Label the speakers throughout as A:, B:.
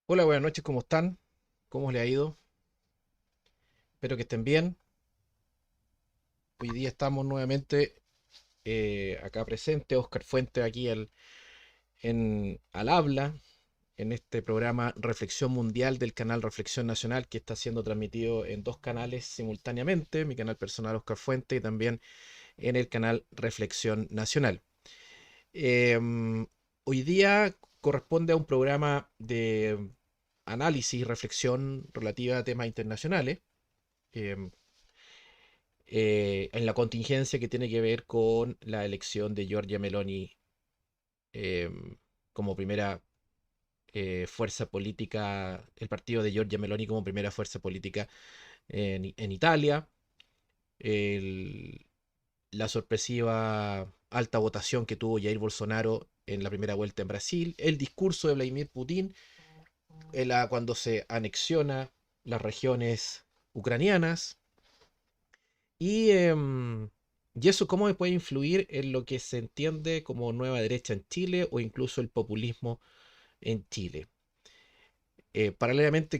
A: Hola, buenas noches, ¿cómo están? ¿Cómo les ha ido? Espero que estén bien. Hoy día estamos nuevamente acá presente, Oscar Fuente aquí al habla, en este programa Reflexión Mundial del canal Reflexión Nacional, que está siendo transmitido en dos canales simultáneamente, mi canal personal Oscar Fuente y también en el canal Reflexión Nacional. Hoy día corresponde a un programa de análisis y reflexión relativa a temas internacionales. em, en la contingencia que tiene que ver con la elección de Giorgia Meloni como primera fuerza política, el partido de Giorgia Meloni como primera fuerza política en Italia, el- la sorpresiva alta votación que tuvo Jair Bolsonaro en la primera vuelta en Brasil, el discurso de Vladimir Putin cuando se anexiona las regiones ucranianas. Y eso cómo puede influir en lo que se entiende como nueva derecha en Chile o incluso el populismo en Chile. Paralelamente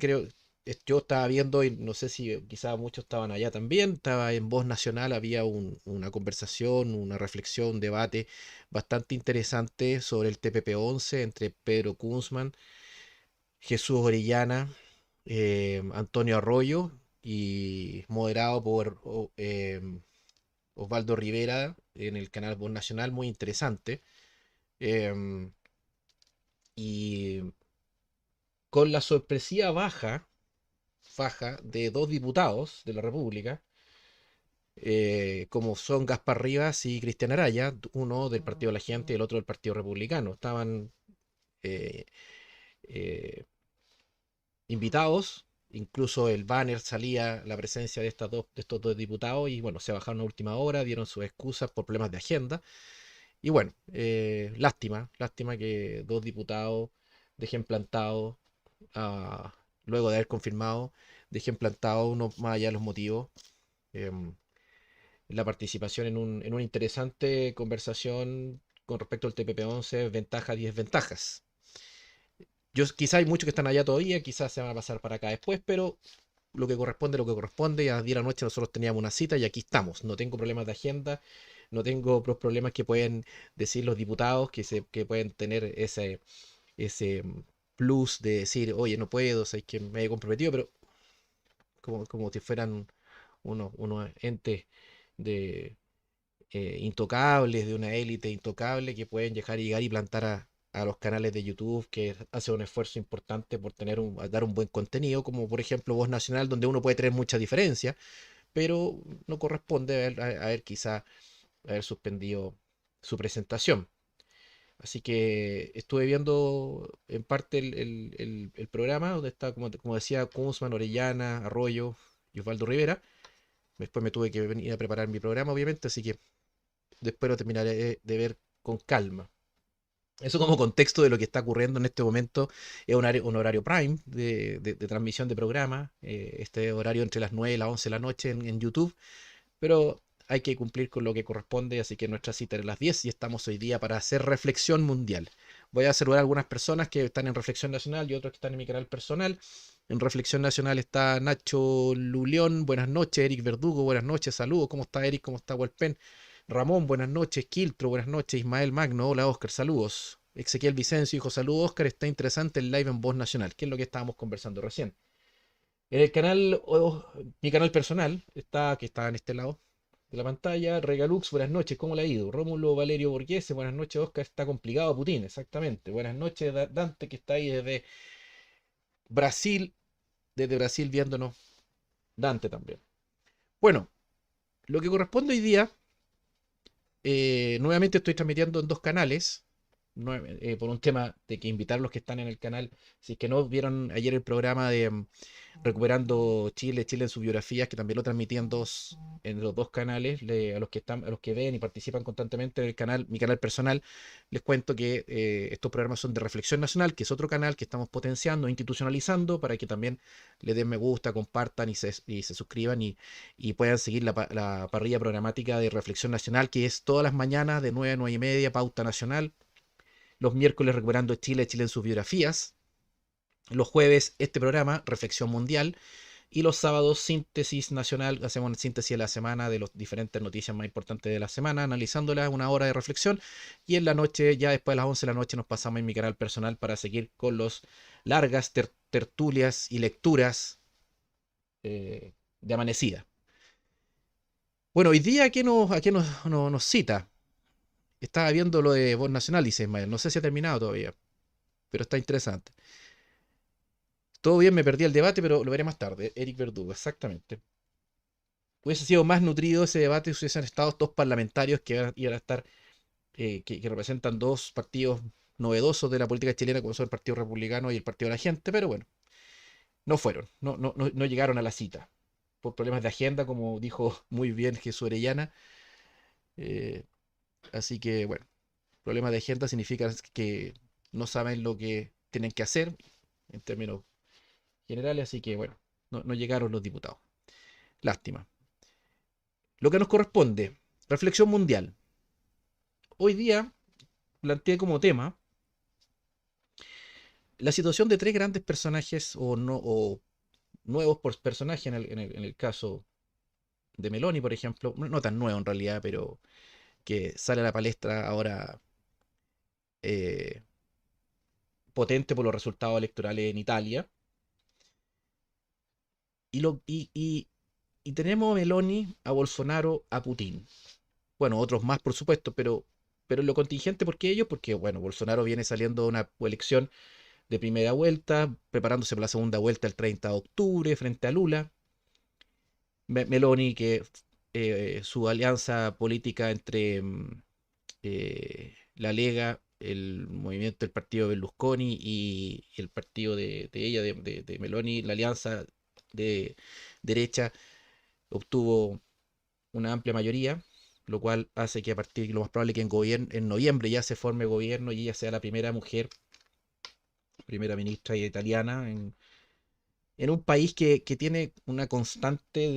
A: yo estaba viendo, y no sé si quizás muchos estaban allá también, estaba en Voz Nacional, había una conversación, una reflexión, un debate bastante interesante sobre el TPP-11 entre Pedro Kunzman, Jesús Orellana, Antonio Arroyo y moderado por Osvaldo Rivera en el canal Voz Nacional, muy interesante. em, y con la sorpresiva faja de dos diputados de la República, como son Gaspar Rivas y Cristian Araya, uno del Partido de la Gente y el otro del Partido Republicano. Estaban eh, eh, invitados, incluso el banner salía la presencia de estos dos diputados y bueno, se bajaron a última hora, dieron sus excusas por problemas de agenda. Y bueno, lástima que dos diputados dejen plantado, ah, luego de haber confirmado, dejen plantado uno más allá de los motivos, em, la participación en una interesante conversación con respecto al TPP-11, ventajas y desventajas. Quizá hay muchos que están allá todavía, quizás se van a pasar para acá después, pero lo que corresponde. A 10 de la noche nosotros teníamos una cita y aquí estamos. No tengo problemas de agenda, no tengo los problemas que pueden decir los diputados, que pueden tener ese plus de decir, oye, no puedo, sé que me he comprometido, pero como si fueran unos entes de intocables, de una élite intocable que pueden llegar y plantar a los canales de YouTube que hacen un esfuerzo importante por a dar un buen contenido, como por ejemplo Voz Nacional, donde uno puede tener mucha diferencia, pero no corresponde haber quizá haber suspendido su presentación. Así que estuve viendo en parte el programa, donde está, como decía, Kunzman, Orellana, Arroyo y Osvaldo Rivera. Después me tuve que venir a preparar mi programa, obviamente, así que después lo terminaré de ver con calma. Eso como contexto de lo que está ocurriendo en este momento. Es un horario prime de transmisión de programa. Este horario entre las 9 y las 11 de la noche en YouTube. Pero hay que cumplir con lo que corresponde, así que nuestra cita es a las 10 y estamos hoy día para hacer reflexión mundial. Voy a saludar a algunas personas que están en Reflexión Nacional y otros que están en mi canal personal. En Reflexión Nacional está Nacho Lulión, buenas noches. Eric Verdugo, buenas noches, saludos. ¿Cómo está Eric? ¿Cómo está Walpen? Ramón, buenas noches. Quiltro, buenas noches. Ismael Magno, hola Oscar, saludos. Ezequiel Vicencio, hijo, saludos Oscar. Está interesante el live en Voz Nacional, que es lo que estábamos conversando recién. En el canal, mi canal personal, que está en este lado de la pantalla, Regalux, buenas noches, ¿cómo le ha ido? Rómulo Valerio Borghese, buenas noches, Oscar, está complicado Putin, exactamente. Buenas noches, Dante, que está ahí Brasil, desde Brasil viéndonos, Dante también. Bueno, lo que corresponde hoy día nuevamente estoy transmitiendo en dos canales, por un tema de que invitar a los que están en el canal, si es que no vieron ayer el programa de Recuperando Chile, Chile en sus biografías, que también lo transmití en los dos canales, a los que ven y participan constantemente en el canal, mi canal personal, les cuento que estos programas son de Reflexión Nacional, que es otro canal que estamos potenciando, institucionalizando, para que también le den me gusta, compartan y se suscriban y puedan seguir la parrilla programática de Reflexión Nacional, que es todas las mañanas de 9 a 9 y media, pauta nacional. Los miércoles Recuperando Chile, Chile en sus biografías. Los jueves este programa, Reflexión Mundial. Y los sábados, Síntesis Nacional. Hacemos una síntesis de la semana de las diferentes noticias más importantes de la semana, analizándolas, una hora de reflexión. Y en la noche, ya después de las 11 de la noche, nos pasamos en mi canal personal para seguir con los largas tertulias y lecturas de amanecida. Bueno, hoy día, ¿a qué nos cita? Estaba viendo lo de Voz Nacional, dice Ismael. No sé si ha terminado todavía, pero está interesante. Todo bien, me perdí el debate, pero lo veré más tarde. Eric Verdugo, exactamente. Hubiese sido más nutrido ese debate si hubiesen estado dos parlamentarios que iban a estar, que representan dos partidos novedosos de la política chilena, como son el Partido Republicano y el Partido de la Gente, pero bueno, no fueron, no llegaron a la cita. Por problemas de agenda, como dijo muy bien Jesús Orellana. eh, Así que, bueno, problemas de agenda significa que no saben lo que tienen que hacer en términos generales, así que, bueno, no llegaron los diputados. Lástima. Lo que nos corresponde, reflexión mundial. Hoy día planteé como tema la situación de tres grandes personajes o nuevos personajes en el caso de Meloni, por ejemplo, no tan nuevo en realidad, pero que sale a la palestra ahora eh, potente por los resultados electorales en Italia. Y tenemos a Meloni, a Bolsonaro, a Putin. Bueno, otros más, por supuesto, pero lo contingente, ¿por qué ellos? Porque, bueno, Bolsonaro viene saliendo de una elección de primera vuelta, preparándose para la segunda vuelta el 30 de octubre frente a Lula. Meloni, que su alianza política entre la Lega, el movimiento del partido de Berlusconi y el partido de ella, de Meloni, la alianza de derecha, obtuvo una amplia mayoría, lo cual hace que a partir, lo más probable que en noviembre ya se forme gobierno y ella sea la primera mujer, primera ministra italiana en un país que tiene una constante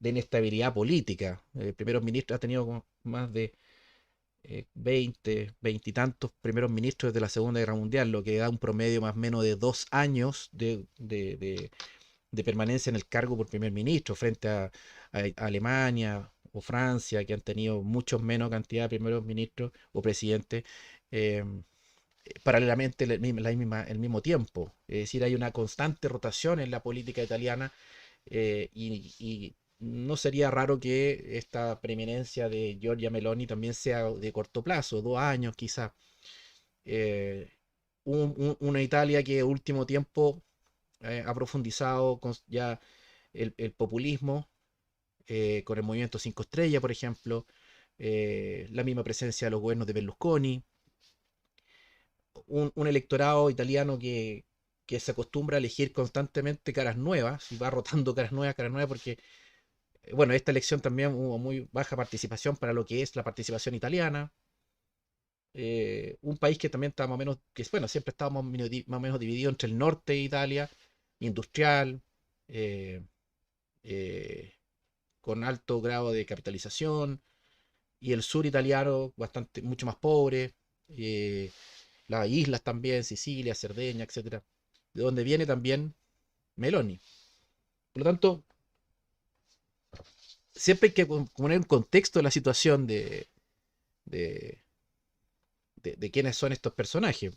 A: de inestabilidad política. El primer ministro ha tenido como más de 20 y tantos primeros ministros desde la Segunda Guerra Mundial, lo que da un promedio más o menos de 2 años de permanencia en el cargo por primer ministro, frente a Alemania o Francia, que han tenido muchos menos cantidad de primeros ministros o presidentes. eh, Paralelamente el mismo tiempo. Es decir, hay una constante rotación en la política italiana y no sería raro que esta preeminencia de Giorgia Meloni también sea de corto plazo, 2 años quizá. Eh, una Italia que último tiempo ha profundizado ya el populismo con el movimiento 5 Estrellas, por ejemplo, la misma presencia de los gobiernos de Berlusconi, un electorado italiano que se acostumbra a elegir constantemente caras nuevas y va rotando caras nuevas, porque, bueno, esta elección también hubo muy baja participación para lo que es la participación italiana. Un país que también está más o menos, que bueno, siempre estábamos más o menos dividido entre el norte de Italia, industrial, eh, eh, con alto grado de capitalización, y el sur italiano bastante, mucho más pobre. eh, las islas también, Sicilia, Cerdeña, etcétera, de donde viene también Meloni. Por lo tanto, siempre hay que poner en contexto la situación de, de quiénes son estos personajes.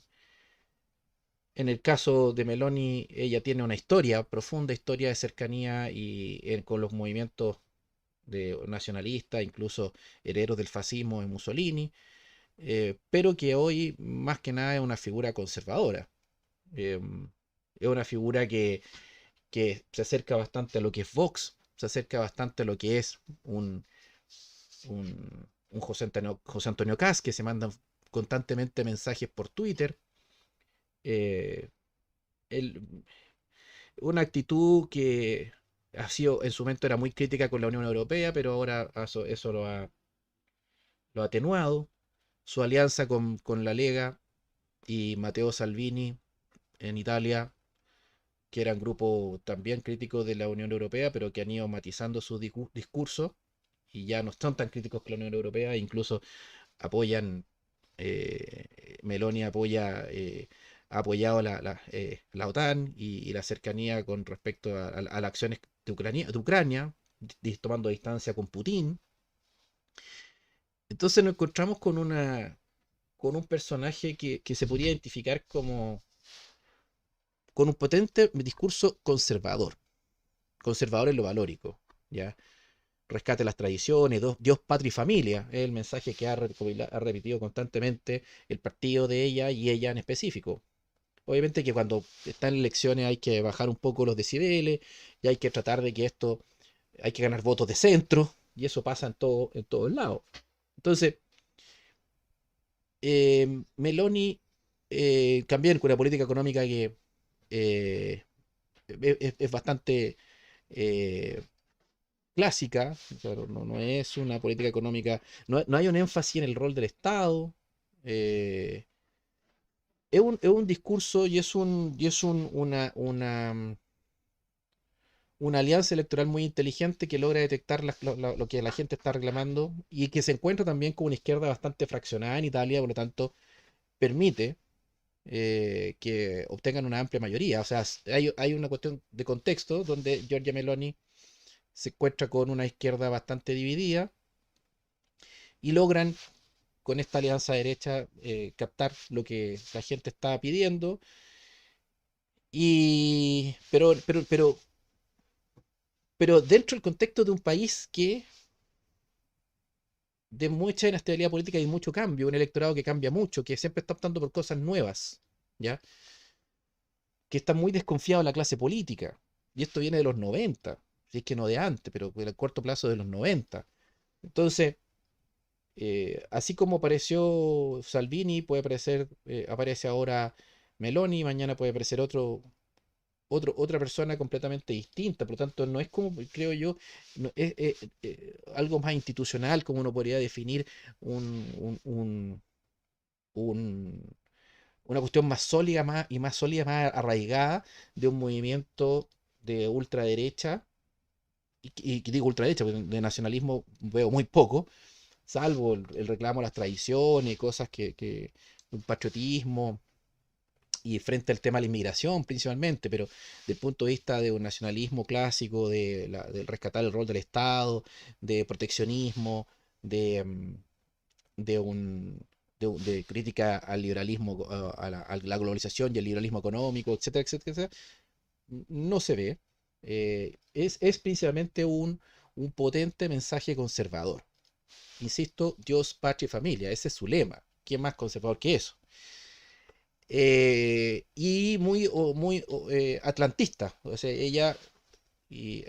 A: En el caso de Meloni, ella tiene una historia, profunda historia de cercanía con los movimientos nacionalistas, incluso herederos del fascismo de Mussolini, pero que hoy más que nada es una figura conservadora. Eh, es una figura que se acerca bastante a lo que es Vox, se acerca bastante a lo que es un un José Antonio Caz, que se mandan constantemente mensajes por Twitter. eh, el- una actitud que ha sido, en su momento era muy crítica con la Unión Europea, pero ahora eso lo ha atenuado. Su alianza con la Lega y Matteo Salvini en Italia, que eran grupos también críticos de la Unión Europea, pero que han ido matizando su discurso y ya no son tan críticos con la Unión Europea, e incluso apoyan, Meloni ha apoyado la OTAN y la cercanía con respecto a las acciones de Ucrania, tomando distancia con Putin. Entonces nos encontramos con un personaje que se podría identificar con un potente discurso conservador en lo valórico, ¿ya? Rescate las tradiciones, Dios, patria y familia, es el mensaje que ha repetido constantemente el partido de ella y ella en específico. Obviamente que cuando están en elecciones hay que bajar un poco los decibeles y hay que tratar de que hay que ganar votos de centro, y eso pasa en todos lados. Entonces, Meloni, también con una política económica que eh, es bastante eh, clásica, claro, no es una política económica, no hay un énfasis en el rol del Estado. eh, es un discurso y una alianza electoral muy inteligente que logra detectar lo que la gente está reclamando y que se encuentra también con una izquierda bastante fraccionada en Italia, por lo tanto permite que obtengan una amplia mayoría. O sea, hay una cuestión de contexto donde Giorgia Meloni se encuentra con una izquierda bastante dividida y logran con esta alianza derecha captar lo que la gente estaba pidiendo. Pero dentro del contexto de un país que de mucha inestabilidad política y mucho cambio, un electorado que cambia mucho, que siempre está optando por cosas nuevas, ¿ya? Que está muy desconfiado de la clase política. Y esto viene de los 90, si es que no de antes, pero en el corto plazo de los 90. Entonces, así como apareció Salvini, aparece ahora Meloni, mañana puede aparecer otra persona completamente distinta. Por lo tanto, no es como, creo yo, algo más institucional, como uno podría definir un, un- un- un- una cuestión más sólida más sólida, más arraigada de un movimiento de ultraderecha. Y que digo ultraderecha, porque de nacionalismo veo muy poco, salvo el reclamo a las tradiciones, cosas un patriotismo y frente al tema de la inmigración principalmente, pero desde el punto de vista de un nacionalismo clásico, de rescatar el rol del Estado, de proteccionismo, de, mm, de un de crítica al liberalismo, a la globalización y al liberalismo económico, etcétera, etcétera, etcétera, no se ve. Es principalmente un potente mensaje conservador. Insisto, Dios, patria y familia, ese es su lema. ¿Quién más conservador que eso? Y muy atlantista. O sea, ella, y,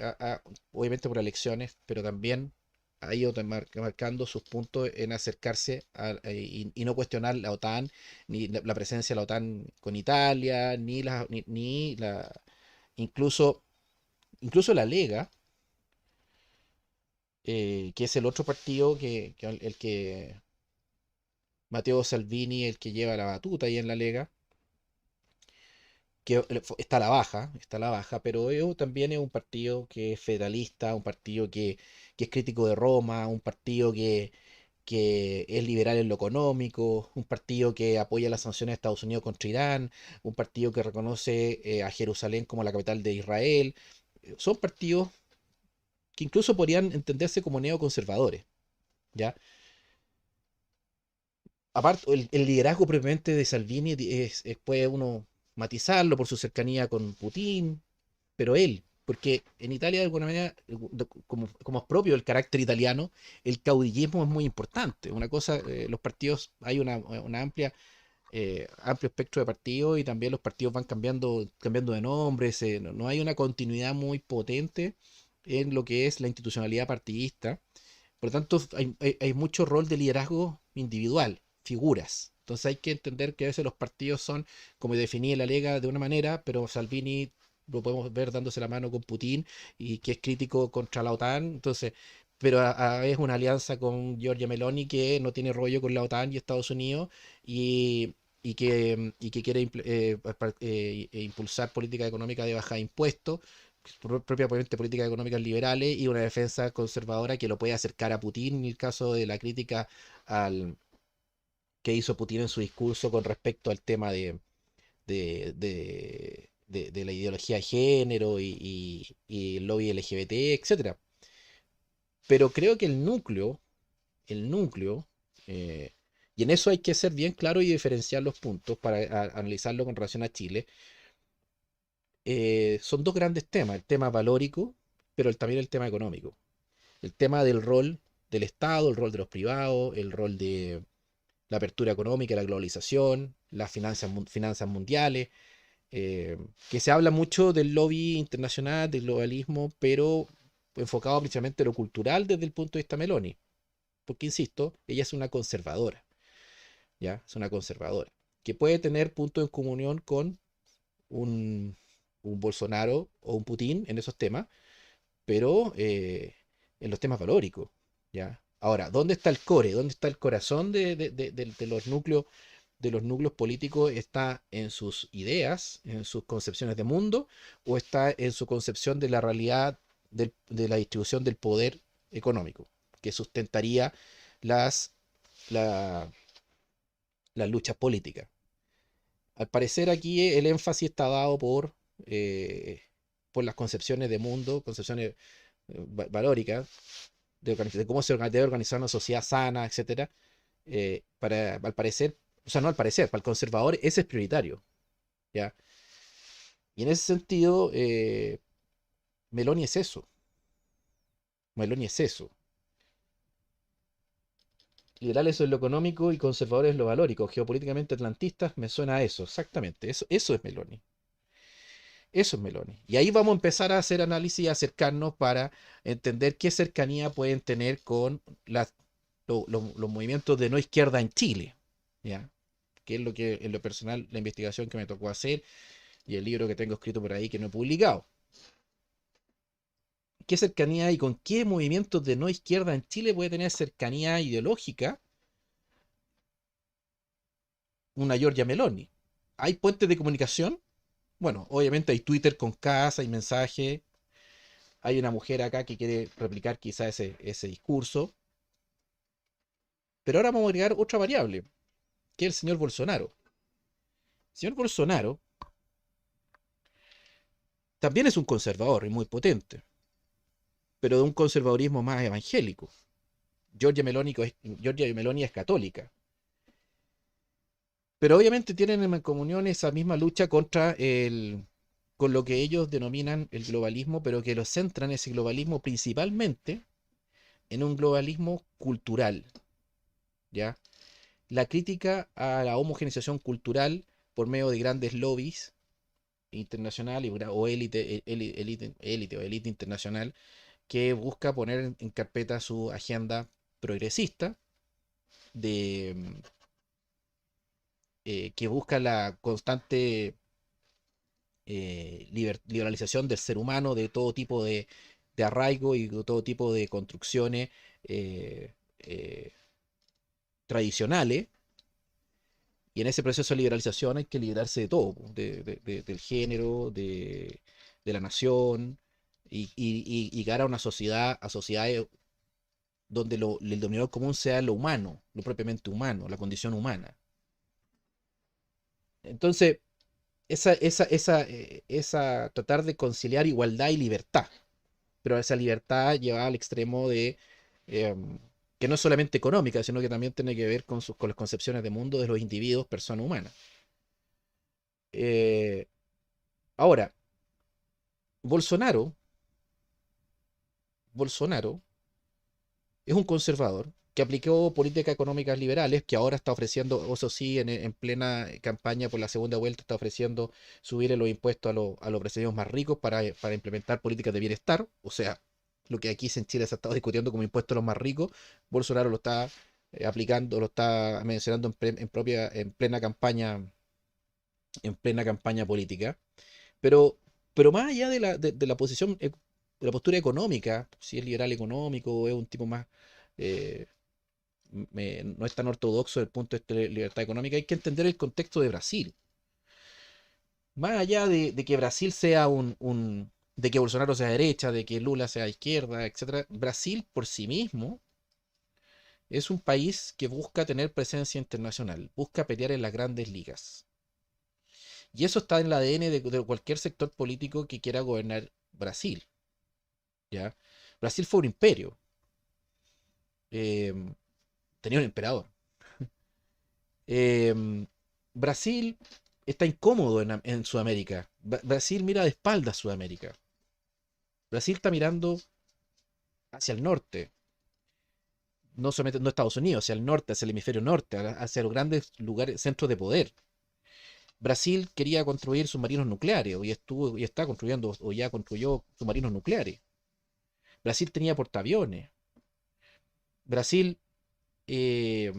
A: obviamente por elecciones, pero también ha ido marcando sus puntos en acercarse y no cuestionar la OTAN, ni la presencia de la OTAN con Italia, incluso, incluso la Lega, que es el otro partido el que Matteo Salvini, el que lleva la batuta ahí en la Lega, que está a la baja, pero también es un partido que es federalista, un partido que es crítico de Roma, un partido que es liberal en lo económico, un partido que apoya las sanciones de Estados Unidos contra Irán, un partido que reconoce a Jerusalén como la capital de Israel. Son partidos que incluso podrían entenderse como neoconservadores, ¿ya? Aparte, el liderazgo propiamente de Salvini puede uno matizarlo por su cercanía con Putin, pero él, porque en Italia de alguna manera, como es propio del carácter italiano, el caudillismo es muy importante. Una cosa, los partidos, hay una amplio espectro de partidos y también los partidos van cambiando de nombre, no hay una continuidad muy potente en lo que es la institucionalidad partidista. Por lo tanto, hay mucho rol de liderazgo individual, figuras. Entonces hay que entender que a veces los partidos son, como definía la Lega, de una manera, pero Salvini lo podemos ver dándose la mano con Putin y que es crítico contra la OTAN. Entonces, pero a vez una alianza con Giorgia Meloni que no tiene rollo con la OTAN y Estados Unidos y, y que quiere impulsar política económica de baja de impuestos, propiamente políticas económicas liberales, y una defensa conservadora que lo puede acercar a Putin en el caso de la crítica al que hizo Putin en su discurso con respecto al tema de la ideología de género y el lobby LGBT, etcétera. Pero creo que el núcleo, eh, y en eso hay que ser bien claro y diferenciar los puntos para analizarlo con relación a Chile. Son dos grandes temas, el tema valórico, pero también el tema económico. El tema del rol del Estado, el rol de los privados, el rol de la apertura económica, la globalización, las finanzas mundiales, que se habla mucho del lobby internacional, del globalismo, pero enfocado principalmente en lo cultural desde el punto de vista Meloni. Porque, insisto, ella es una conservadora, ¿ya? Es una conservadora, que puede tener puntos en comunión con un, un Bolsonaro o un Putin en esos temas, pero en los temas valóricos, ¿ya? Ahora, ¿dónde está el core? ¿Dónde está el corazón de los núcleos políticos? ¿Está en sus ideas, en sus concepciones de mundo, o está en su concepción de la realidad de la distribución del poder económico, que sustentaría las, la- las luchas políticas? Al parecer aquí el énfasis está dado eh, por las concepciones de mundo, concepciones valóricas, de cómo debe organizar una sociedad sana, etcétera. Al parecer, o sea, no al parecer, para el conservador ese es prioritario, ¿ya? Y en ese sentido, Meloni es eso, Meloni es eso. Liberales en lo económico y conservadores en lo valórico, geopolíticamente atlantistas, me suena a eso, exactamente, eso es Meloni. Eso es Meloni. Y ahí vamos a empezar a hacer análisis y acercarnos para entender qué cercanía pueden tener con los movimientos de no izquierda en Chile, ¿ya? Que es lo que, en lo personal, la investigación que me tocó hacer y el libro que tengo escrito por ahí que no he publicado. ¿Qué cercanía y con qué movimientos de no izquierda en Chile puede tener cercanía ideológica una Giorgia Meloni? ¿Hay puentes de comunicación? Bueno, obviamente hay Twitter con casa y mensajes. Hay una mujer acá que quiere replicar quizá ese discurso. Pero ahora vamos a agregar otra variable, que es el señor Bolsonaro. El señor Bolsonaro también es un conservador y muy potente, pero de un conservadurismo más evangélico. Giorgia Meloni es católica, pero obviamente tienen en comunión esa misma lucha con lo que ellos denominan el globalismo, pero que lo centran ese globalismo principalmente en un globalismo cultural, ¿ya? La crítica a la homogeneización cultural por medio de grandes lobbies internacional o élite internacional que busca poner en carpeta su agenda progresista de que busca la constante liberalización del ser humano, de todo tipo de arraigo y de todo tipo de construcciones eh, eh, tradicionales. Y en ese proceso de liberalización hay que liberarse de todo, po, del género, de la nación, y llegar a una sociedad, a sociedades donde el denominador común sea lo humano, lo propiamente humano, la condición humana. Entonces, tratar de conciliar igualdad y libertad, pero esa libertad llevada al extremo em, que no es solamente económica, sino que también tiene que ver con las concepciones de mundo de los individuos, personas humanas. Eh, Ahora, Bolsonaro, Bolsonaro es un conservador que aplicó políticas económicas liberales, que ahora está ofreciendo, eso sí, en plena campaña por la segunda vuelta, está ofreciendo subir los impuestos a los brasileños más ricos para implementar políticas de bienestar. O sea, lo que aquí en Chile se ha estado discutiendo como impuesto a los más ricos, Bolsonaro lo está aplicando, lo está mencionando en plena campaña política. Pero, pero más allá de la posición, de la postura económica, si es liberal económico o es un tipo más, eh, no es tan ortodoxo desde el punto de vista de libertad económica, hay que entender el contexto de Brasil. Más allá de que Brasil sea de que Bolsonaro sea derecha, de que Lula sea izquierda, etcétera, Brasil por sí mismo es un país que busca tener presencia internacional, busca pelear en las grandes ligas. Y eso está en el ADN de cualquier sector político que quiera gobernar Brasil. ¿Ya? Brasil fue un imperio. eh, Tenía un emperador. Eh, Brasil está incómodo en Sudamérica. Brasil mira de espaldas a Sudamérica. Brasil está mirando hacia el norte, no solamente no Estados Unidos, hacia el norte, hacia el hemisferio norte, hacia los grandes lugares, centros de poder. Brasil quería construir submarinos nucleares, y está construyendo, o ya construyó submarinos nucleares. Brasil tenía portaaviones. Brasil eh,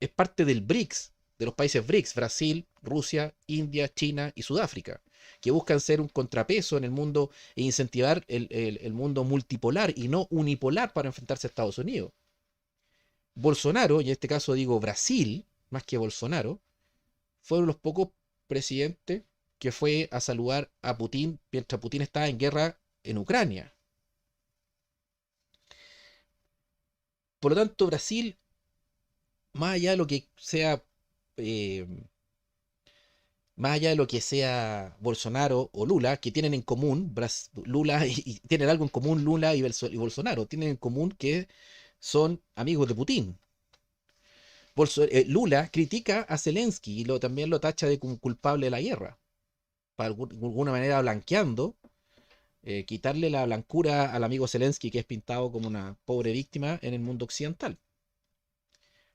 A: es parte del BRICS, de los países BRICS, Brasil, Rusia, India, China y Sudáfrica, que buscan ser un contrapeso en el mundo e incentivar el mundo multipolar y no unipolar para enfrentarse a Estados Unidos. Bolsonaro, y en este caso digo Brasil, más que Bolsonaro, fueron los pocos presidentes que fue a saludar a Putin mientras Putin estaba en guerra en Ucrania. Por lo tanto, Brasil, más allá de lo que sea eh, más allá de lo que sea Bolsonaro o Lula, que tienen en común, Lula y tienen algo en común Lula y Bolsonaro, tienen en común que son amigos de Putin. Lula critica a Zelensky y también lo tacha de como culpable de la guerra, para de alguna manera blanqueando, quitarle la blancura al amigo Zelensky que es pintado como una pobre víctima en el mundo occidental.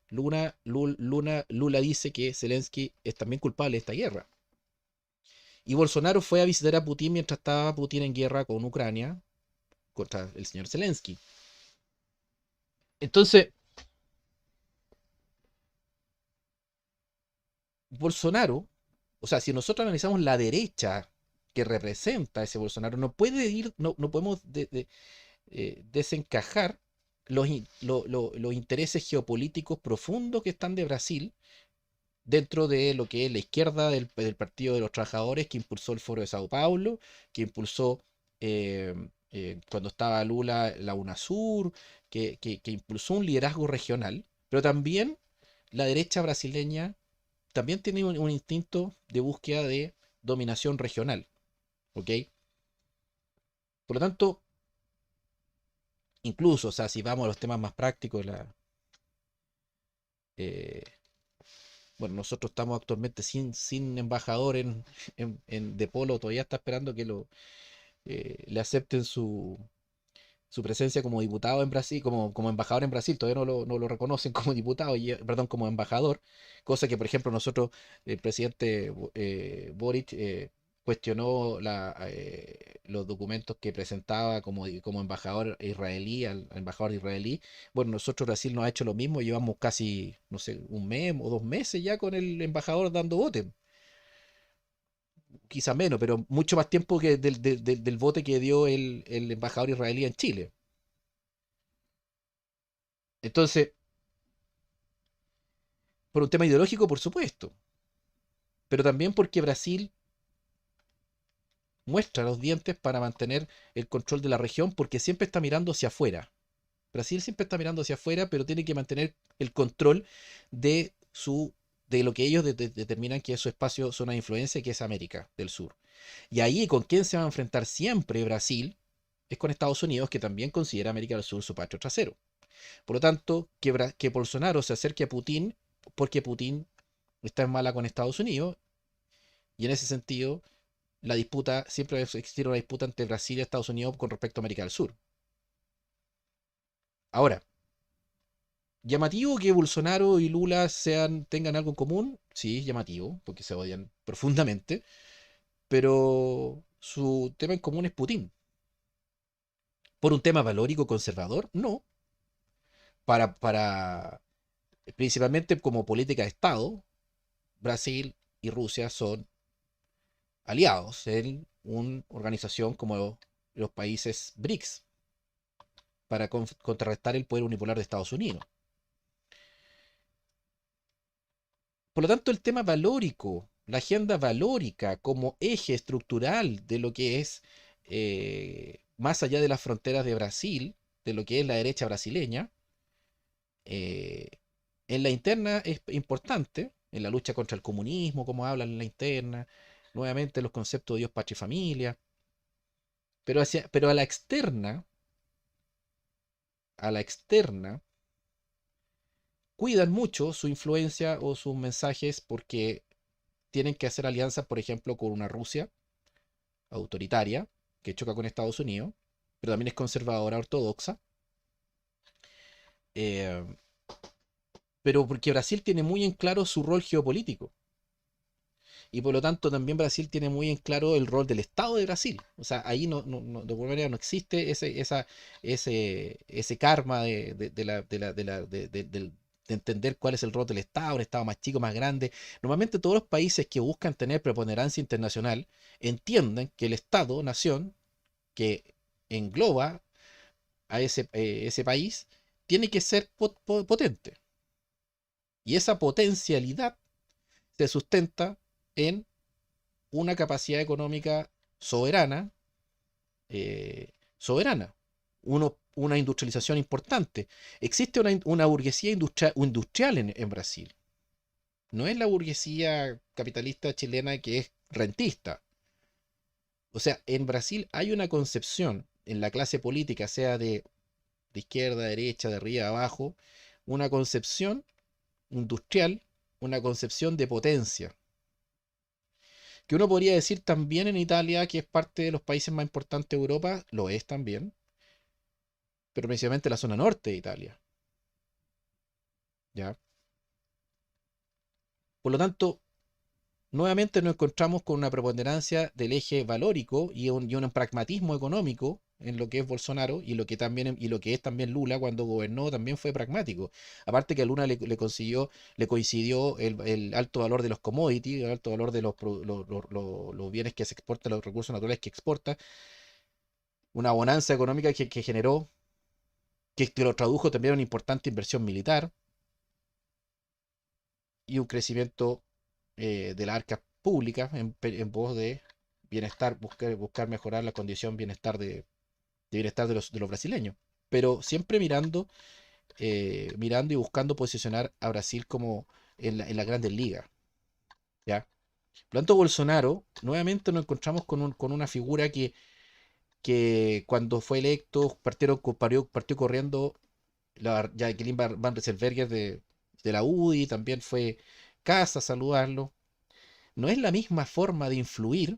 A: Lula dice que Zelensky es también culpable de esta guerra. Y Bolsonaro fue a visitar a Putin mientras estaba Putin en guerra con Ucrania contra el señor Zelensky. Entonces, Bolsonaro, o sea, si nosotros analizamos la derecha que representa a ese Bolsonaro, no podemos desencajar los intereses geopolíticos profundos que están de Brasil dentro de lo que es la izquierda del Partido de los Trabajadores, que impulsó el Foro de Sao Paulo, que impulsó eh, cuando estaba Lula la UNASUR, que impulsó un liderazgo regional, pero también la derecha brasileña también tiene un instinto de búsqueda de dominación regional, ¿ok? Por lo tanto, incluso, o sea, si vamos a los temas más prácticos, eh, bueno, nosotros estamos actualmente sin embajador de Polo, todavía está esperando que le acepten su presencia como diputado en Brasil, como embajador en Brasil, todavía no lo reconocen como diputado, perdón, como embajador, cosa que, por ejemplo, nosotros, el presidente Boric cuestionó los documentos que presentaba como embajador israelí, al embajador israelí. Bueno, nosotros Brasil nos ha hecho lo mismo, llevamos casi, no sé, un mes o 2 meses ya con el embajador dando bote, quizá menos, pero mucho más tiempo que del voto que dio el embajador israelí en Chile. Entonces, por un tema ideológico, por supuesto, pero también porque Brasil muestra los dientes para mantener el control de la región, porque siempre está mirando hacia afuera. Brasil siempre está mirando hacia afuera, pero tiene que mantener el control de de lo que ellos determinan que es su espacio, zona de influencia, que es América del Sur. Y ahí con quién se va a enfrentar siempre Brasil es con Estados Unidos, que también considera América del Sur su patio trasero. Por lo tanto, que Bolsonaro se acerque a Putin porque Putin está en mala con Estados Unidos, y en ese sentido, siempre va a existir una disputa entre Brasil y Estados Unidos con respecto a América del Sur. Ahora, llamativo que Bolsonaro y Lula tengan algo en común, sí, llamativo, porque se odian profundamente, pero su tema en común es Putin. ¿Por un tema valórico conservador? No. Para principalmente como política de Estado, Brasil y Rusia son aliados en una organización como los países BRICS para contrarrestar el poder unipolar de Estados Unidos. Por lo tanto, el tema valórico, la agenda valórica como eje estructural de lo que es, más allá de las fronteras de Brasil, de lo que es la derecha brasileña, eh, en la interna es importante, en la lucha contra el comunismo, como hablan en la interna, nuevamente los conceptos de Dios, patria y familia, pero a la externa, cuidan mucho su influencia o sus mensajes porque tienen que hacer alianzas, por ejemplo, con una Rusia autoritaria que choca con Estados Unidos, pero también es conservadora ortodoxa, eh, pero porque Brasil tiene muy en claro su rol geopolítico. Y por lo tanto también Brasil tiene muy en claro el rol del Estado de Brasil. O sea, ahí de alguna manera no existe ese karma de entender cuál es el rol del Estado, un Estado más chico, más grande. Normalmente todos los países que buscan tener preponderancia internacional entienden que el Estado, nación, que engloba a ese país, tiene que ser potente. Y esa potencialidad se sustenta en una capacidad económica soberana, soberana, una industrialización importante. Existe una burguesía industrial en Brasil. No es la burguesía capitalista chilena que es rentista. O sea, en Brasil hay una concepción en la clase política, sea de izquierda, derecha, de arriba, abajo, una concepción industrial, una concepción de potencia, que uno podría decir también en Italia, que es parte de los países más importantes de Europa, lo es también, pero principalmente la zona norte de Italia, ¿ya? Por lo tanto, nuevamente nos encontramos con una preponderancia del eje valórico y un pragmatismo económico en lo que es Bolsonaro y lo que es también Lula cuando gobernó también fue pragmático. Aparte que a Lula le coincidió el alto valor de los commodities, el alto valor de los bienes que se exportan, los recursos naturales que exporta, una bonanza económica que generó, que lo tradujo también a una importante inversión militar y un crecimiento de las arcas públicas en pos de bienestar, buscar mejorar la condición bienestar de los brasileños. Pero siempre mirando y buscando posicionar a Brasil como en la grandes ligas, ¿ya? Por lo tanto, Bolsonaro, nuevamente nos encontramos con una figura que cuando fue electo partió corriendo Jacqueline Van Rieselbergher de la UDI, también fue casa a saludarlo. No es la misma forma de influir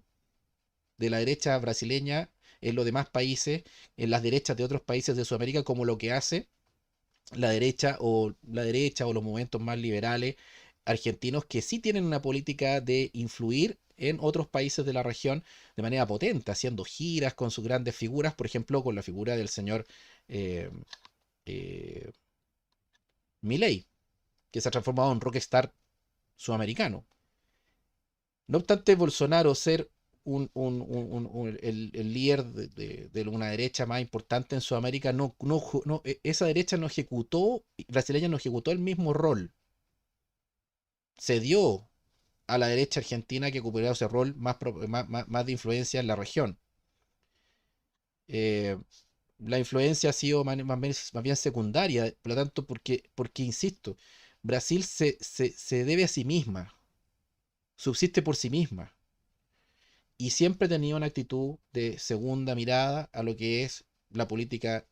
A: de la derecha brasileña en los demás países, en las derechas de otros países de Sudamérica, como lo que hace la derecha o los movimientos más liberales argentinos que sí tienen una política de influir en otros países de la región de manera potente, haciendo giras con sus grandes figuras, por ejemplo, con la figura del señor eh, eh, Milei, que se ha transformado en rockstar sudamericano. No obstante, Bolsonaro ser el líder de una derecha más importante en Sudamérica, esa derecha no ejecutó, brasileña no ejecutó el mismo rol. Se dio a la derecha argentina que ocupara ese rol más de influencia en la región. Eh, la influencia ha sido más bien secundaria, por lo tanto, porque insisto, Brasil se debe a sí misma, subsiste por sí misma. Y siempre he tenido una actitud de segunda mirada a lo que es la política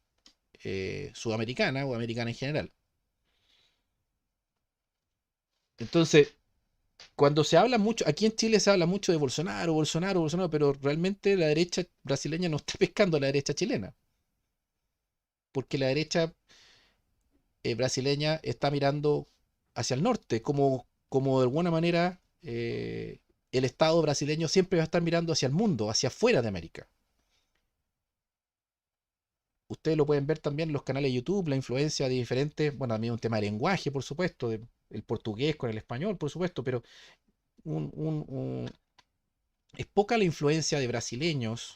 A: sudamericana o americana en general. Entonces, cuando se habla mucho, aquí en Chile se habla mucho de Bolsonaro, Bolsonaro, Bolsonaro, pero realmente la derecha brasileña no está pescando a la derecha chilena, porque la derecha brasileña está mirando hacia el norte, como de alguna manera el Estado brasileño siempre va a estar mirando hacia el mundo, hacia afuera de América. ustedes lo pueden ver también en los canales de YouTube, la influencia de diferentes, bueno, también un tema de lenguaje, por supuesto, el portugués con el español, por supuesto, pero un, un- un- es poca la influencia de brasileños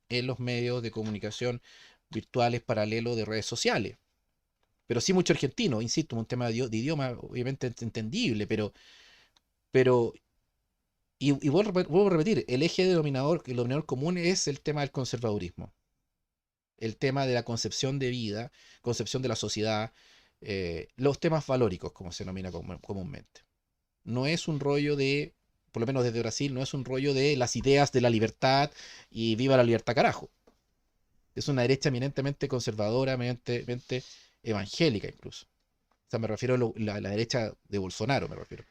A: en los medios de comunicación virtuales paralelos de redes sociales. Pero sí mucho argentino, insisto, un tema de idioma obviamente entendible, pero y vuelvo a repetir, el eje denominador, el denominador común es el tema del conservadurismo, el tema de la concepción de vida, concepción de la sociedad, los temas valóricos, como se denomina comúnmente. No es un rollo de, por lo menos desde Brasil, no es un rollo de las ideas de la libertad y viva la libertad carajo. Es una derecha eminentemente conservadora, eminentemente evangélica incluso. O sea, me refiero a la derecha de Bolsonaro, me refiero.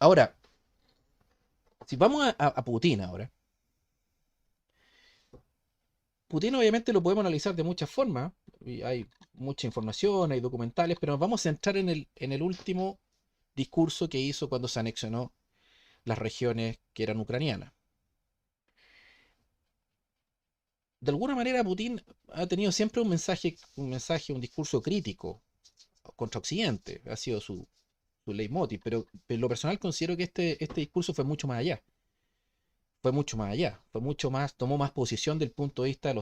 A: Ahora, si vamos a Putin ahora, Putin obviamente lo podemos analizar de muchas formas, y hay mucha información, hay documentales, pero nos vamos a centrar en el último discurso que hizo cuando se anexionó las regiones que eran ucranianas. De alguna manera Putin ha tenido siempre un discurso crítico contra Occidente, ha sido su leitmotiv, pero en lo personal considero que este discurso fue mucho más allá, fue mucho más, tomó más posición del punto de vista de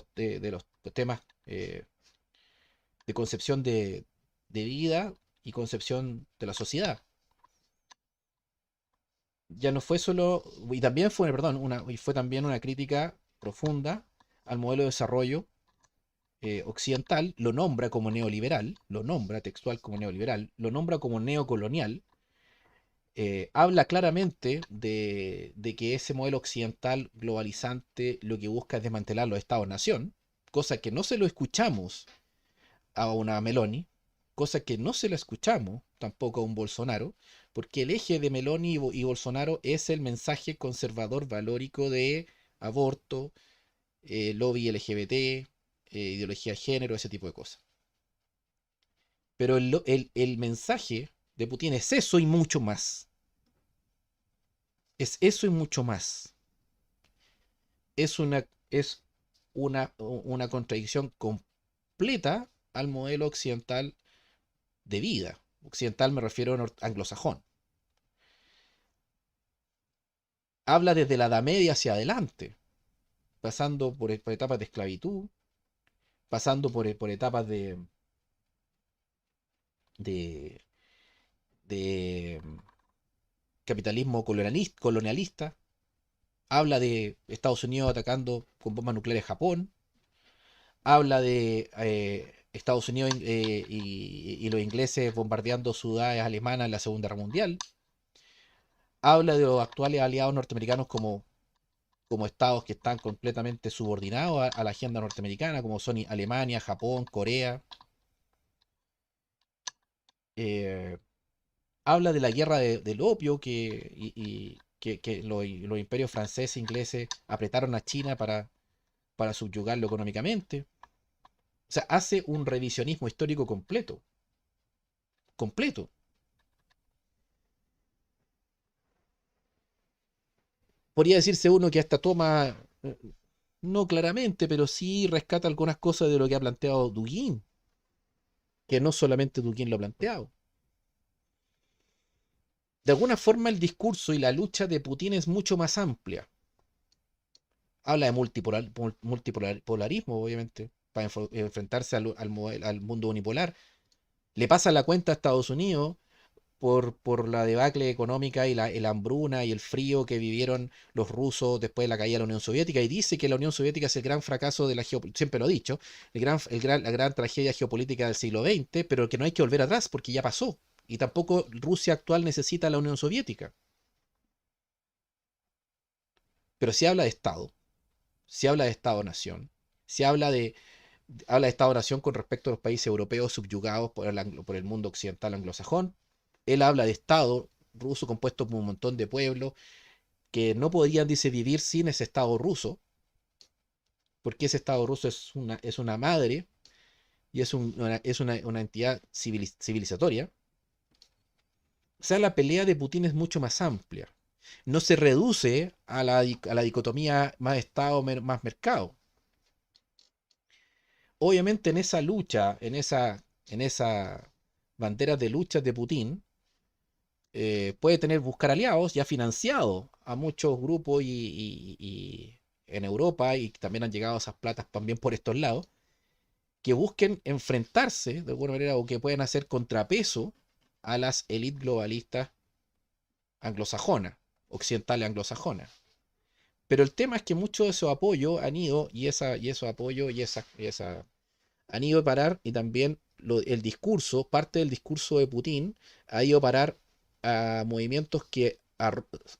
A: los temas de concepción de vida y concepción de la sociedad. Ya no fue solo, y también fue, perdón, y fue también una crítica profunda al modelo de desarrollo occidental, lo nombra como neoliberal, lo nombra textual como neoliberal, lo nombra como neocolonial, habla claramente de que ese modelo occidental globalizante lo que busca es desmantelar los estados-nación, cosa que no se lo escuchamos a una Meloni, cosa que no se lo escuchamos tampoco a un Bolsonaro, porque el eje de Meloni y Bolsonaro es el mensaje conservador valórico de aborto, lobby LGBT, ideología de género, ese tipo de cosas. Pero el mensaje de Putin es eso y mucho más. Es eso y mucho más. Es una contradicción completa al modelo occidental de vida. Occidental me refiero a anglosajón. Habla desde la Edad Media hacia adelante, pasando por etapas de esclavitud, pasando por etapas de, de capitalismo colonialista. Habla de Estados Unidos atacando con bombas nucleares Japón. Habla de Estados Unidos y los ingleses bombardeando ciudades alemanas en la Segunda Guerra Mundial. Habla de los actuales aliados norteamericanos como estados que están completamente subordinados a la agenda norteamericana, como son Alemania, Japón, Corea. Eh, Habla de la guerra del opio que los imperios franceses e ingleses apretaron a China para subyugarlo económicamente. O sea, hace un revisionismo histórico completo. Completo. Podría decirse uno que hasta toma, no claramente, pero sí rescata algunas cosas de lo que ha planteado Dugin, que no solamente Dugin lo ha planteado. De alguna forma el discurso y la lucha de Putin es mucho más amplia. Habla de multipolarismo, obviamente, para enfrentarse al mundo unipolar. Le pasa la cuenta a Estados Unidos por la debacle económica y la hambruna y el frío que vivieron los rusos después de la caída de la Unión Soviética, y dice que la Unión Soviética es el gran fracaso de la geopolítica, siempre lo he dicho, la gran tragedia geopolítica del siglo XX, pero que no hay que volver atrás porque ya pasó. Y tampoco Rusia actual necesita la Unión Soviética. Pero si habla de Estado, si habla de Estado-nación, si habla de Estado-nación con respecto a los países europeos subyugados por el mundo occidental anglosajón. Él habla de Estado ruso compuesto por un montón de pueblos que no podían, dice, vivir sin ese Estado ruso, porque ese Estado ruso es una madre y una entidad civilizatoria. O sea, la pelea de Putin es mucho más amplia. No se reduce a la dicotomía más Estado, más mercado. obviamente en esa lucha, en esa bandera de lucha de Putin, puede buscar aliados y ha financiado a muchos grupos y en Europa, y también han llegado esas platas también por estos lados, que busquen enfrentarse de alguna manera o que puedan hacer contrapeso a las élites globalistas anglosajonas, occidentales anglosajonas. Pero el tema es que muchos de esos apoyos han ido, y esos apoyos y esa han ido a parar, y también el discurso, parte del discurso de Putin, ha ido a parar a movimientos que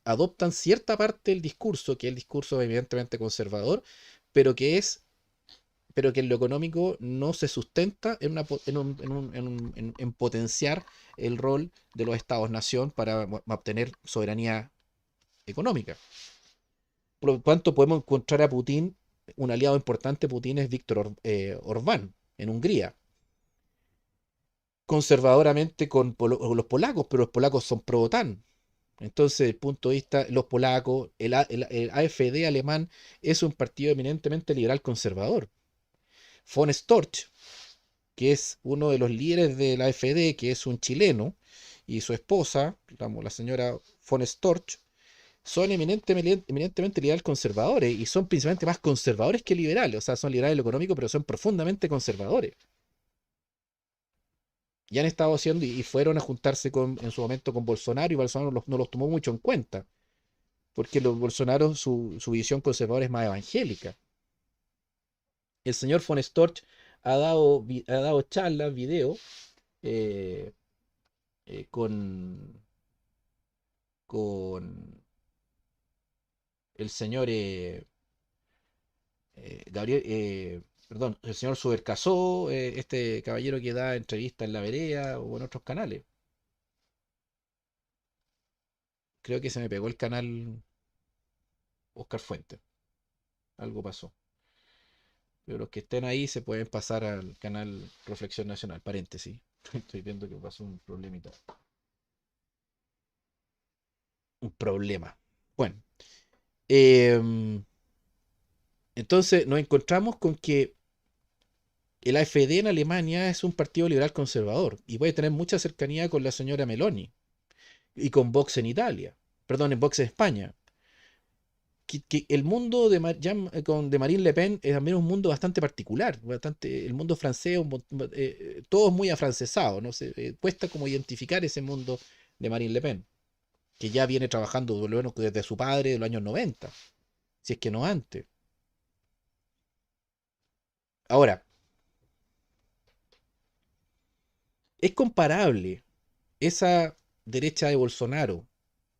A: adoptan cierta parte del discurso, que es el discurso evidentemente conservador, pero que es pero que en lo económico no se sustenta en potenciar el rol de los estados-nación para obtener soberanía económica. Por lo tanto, podemos encontrar a Putin, un aliado importante de Putin es Víctor Orbán, en Hungría, conservadoramente con los polacos, pero los polacos son pro-OTAN. Entonces, desde el punto de vista, los polacos, el AfD alemán es un partido eminentemente liberal conservador. Von Storch, que es uno de los líderes de la AfD, que es un chileno, y su esposa, la señora von Storch, son eminentemente liberales conservadores, y son principalmente más conservadores que liberales. O sea, son liberales en lo económico, pero son profundamente conservadores. Y han estado haciendo, y fueron a juntarse en su momento con Bolsonaro, y Bolsonaro no los tomó mucho en cuenta, porque Bolsonaro, su visión conservadora es más evangélica. El señor von Storch ha dado charlas, videos, eh, con el señor Gabriel, perdón, el señor Subercasó, este caballero que da entrevistas en La Vereda o en otros canales. Creo que se me pegó el canal Oscar Fuente. Algo pasó. Pero los que estén ahí se pueden pasar al canal Reflexión Nacional. Paréntesis. Estoy viendo que pasó un problemita. Un problema. Bueno. em, entonces nos encontramos con que el AfD en Alemania es un partido liberal conservador y puede tener mucha cercanía con la señora Meloni y con Vox en Italia, perdón, en Vox en España. Que el mundo de Marine Le Pen es también un mundo bastante particular, el mundo francés, todo es muy afrancesado, ¿no? Cuesta como identificar ese mundo de Marine Le Pen, que ya viene trabajando por lo menos desde su padre de los años 90, si es que no antes. Ahora, es comparable esa derecha de Bolsonaro,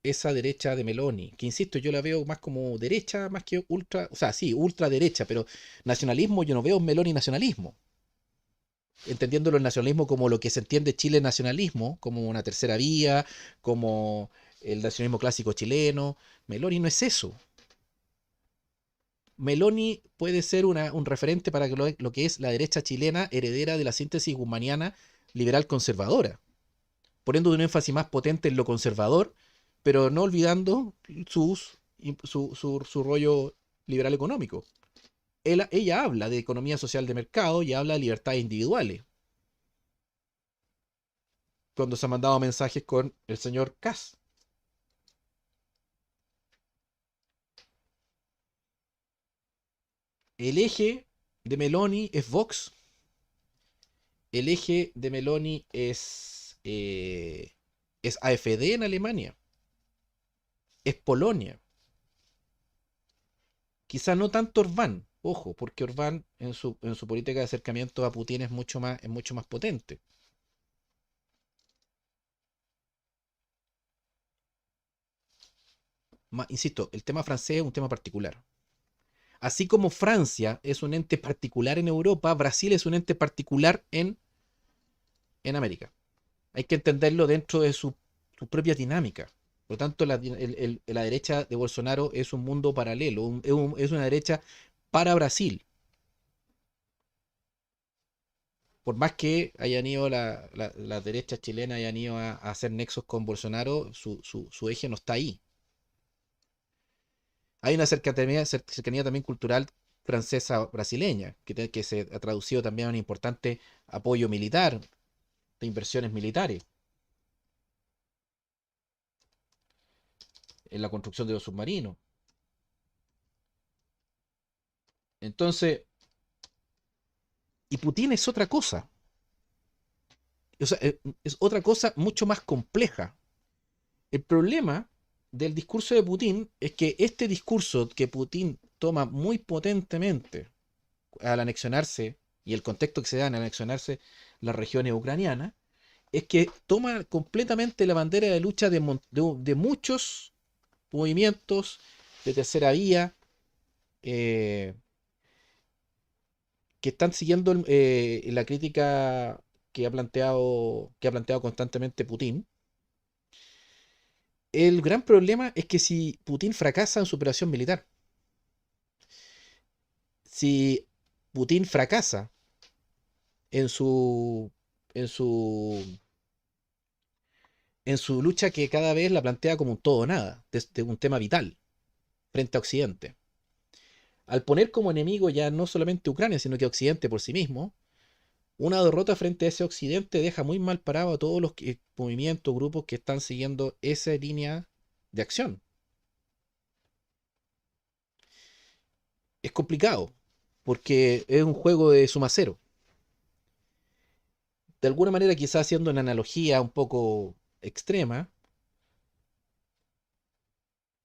A: esa derecha de Meloni, que insisto, yo la veo más como derecha, más que ultra, o sea, sí, ultraderecha, pero nacionalismo yo no veo en Meloni nacionalismo, entendiéndolo el nacionalismo como lo que se entiende Chile nacionalismo, como una tercera vía, como el nacionalismo clásico chileno. Meloni no es eso. Meloni puede ser un referente para lo que es la derecha chilena heredera de la síntesis guzmaniana liberal conservadora, poniendo un énfasis más potente en lo conservador, pero no olvidando su rollo liberal económico. Ella habla de economía social de mercado y habla de libertades individuales. Cuando se han mandado mensajes con el señor Kass. El eje de Meloni es Vox. El eje de Meloni es AfD en Alemania. Es Polonia. Quizá no tanto Orbán, ojo, porque Orbán en su política de acercamiento a Putin es mucho más potente. Insisto, el tema francés es un tema particular. Así como Francia es un ente particular en Europa, Brasil es un ente particular en América. Hay que entenderlo dentro de su propia dinámica. Por lo tanto, la derecha de Bolsonaro es un mundo paralelo, es una derecha para Brasil. Por más que hayan ido las derechas chilenas hayan ido a hacer nexos con Bolsonaro, su eje no está ahí. Hay una cercanía también cultural francesa brasileña, que se ha traducido también a un importante apoyo militar, de inversiones militares en la construcción de los submarinos. Entonces, y Putin es otra cosa. O sea, es otra cosa mucho más compleja. El problema del discurso de Putin es que este discurso que Putin toma muy potentemente al anexionarse, y el contexto que se da en anexionarse las regiones ucranianas, es que toma completamente la bandera de lucha de muchos movimientos de tercera vía, eh, que están siguiendo la crítica que ha planteado constantemente Putin. El gran problema es que si Putin fracasa en su operación militar, si Putin fracasa en su, en su, en su lucha, que cada vez la plantea como un todo o nada, de un tema vital frente a Occidente, al poner como enemigo ya no solamente Ucrania, sino que Occidente por sí mismo, una derrota frente a ese Occidente deja muy mal parado a todos los movimientos, grupos que están siguiendo esa línea de acción. Es complicado, porque es un juego de suma cero. De alguna manera, quizás haciendo una analogía un poco extrema,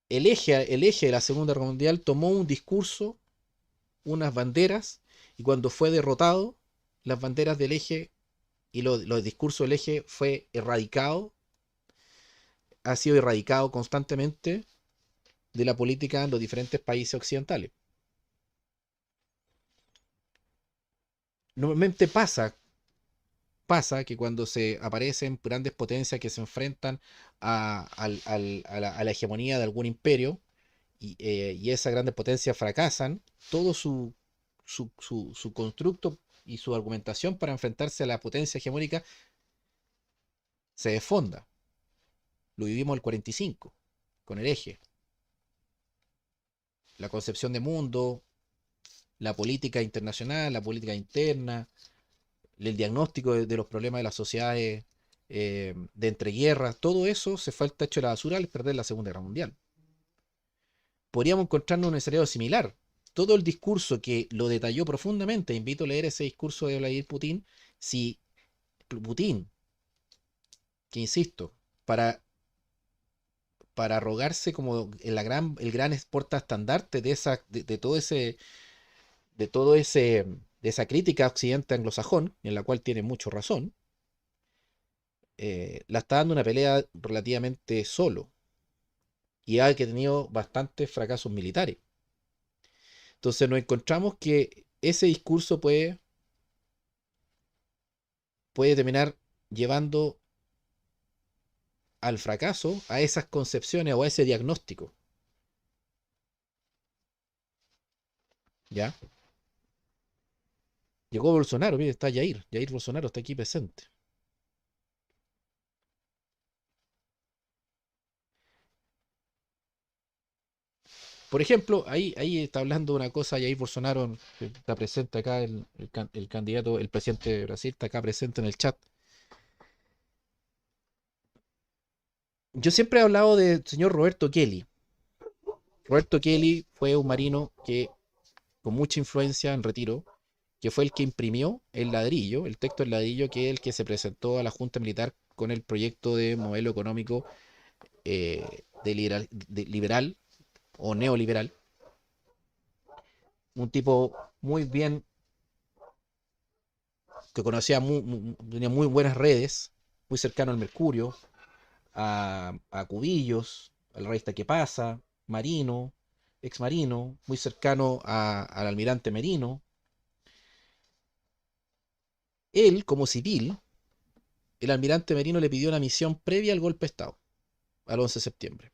A: el eje de la Segunda Guerra Mundial tomó un discurso, unas banderas, y cuando fue derrotado, las banderas del eje y los discursos del eje fue erradicado, ha sido erradicado constantemente de la política en los diferentes países occidentales. Normalmente pasa que cuando se aparecen grandes potencias que se enfrentan a la hegemonía de algún imperio, y esas grandes potencias fracasan, todo su constructo y su argumentación para enfrentarse a la potencia hegemónica se desfonda. Lo vivimos el 45, con el eje. La concepción de mundo, la política internacional, la política interna, el diagnóstico de los problemas de las sociedades, de entreguerras, todo eso se fue al tacho de la basura al perder la Segunda Guerra Mundial. Podríamos encontrarnos en un escenario similar. Todo el discurso que lo detalló profundamente, invito a leer ese discurso de Vladimir Putin, si Putin, que insisto, para arrogarse como el gran portaestandarte de esa crítica a Occidente anglosajón, en la cual tiene mucho razón, la está dando una pelea relativamente solo, y ha que tenido bastantes fracasos militares. Entonces nos encontramos que ese discurso puede terminar llevando al fracaso a esas concepciones o a ese diagnóstico. ¿Ya? Llegó Bolsonaro, mire, está Jair Bolsonaro está aquí presente. Por ejemplo, ahí está hablando una cosa, Jair Bolsonaro, que está presente acá, el candidato, el presidente de Brasil, está acá presente en el chat. Yo siempre he hablado del señor Roberto Kelly. Roberto Kelly fue un marino que, con mucha influencia en retiro, que fue el que imprimió el ladrillo, el texto del ladrillo, que es el que se presentó a la Junta Militar con el proyecto de modelo económico, de liberal o neoliberal. Un tipo muy bien, que conocía tenía muy buenas redes, muy cercano al Mercurio, a Cubillos, al rey Taquepasa, marino, ex marino, muy cercano al almirante Merino. Él, como civil, el almirante Merino le pidió una misión previa al golpe de Estado, al 11 de septiembre.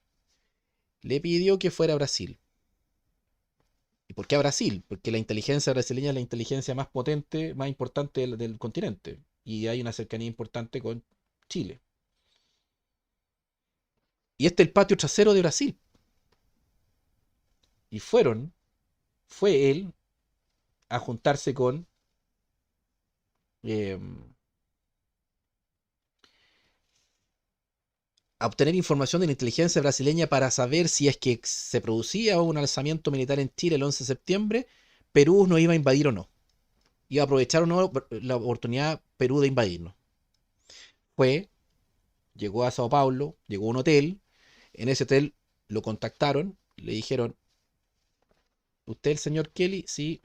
A: Le pidió que fuera a Brasil. ¿Y por qué a Brasil? Porque la inteligencia brasileña es la inteligencia más potente, más importante del continente. Y hay una cercanía importante con Chile. Y este es el patio trasero de Brasil. Y fue él, a juntarse con eh, a obtener información de la inteligencia brasileña para saber si es que se producía un alzamiento militar en Chile el 11 de septiembre, Perú nos iba a invadir o no. Iba a aprovechar o no la oportunidad Perú de invadirnos. Fue, llegó a Sao Paulo, llegó a un hotel, en ese hotel lo contactaron, le dijeron, ¿usted el señor Kelly? Sí.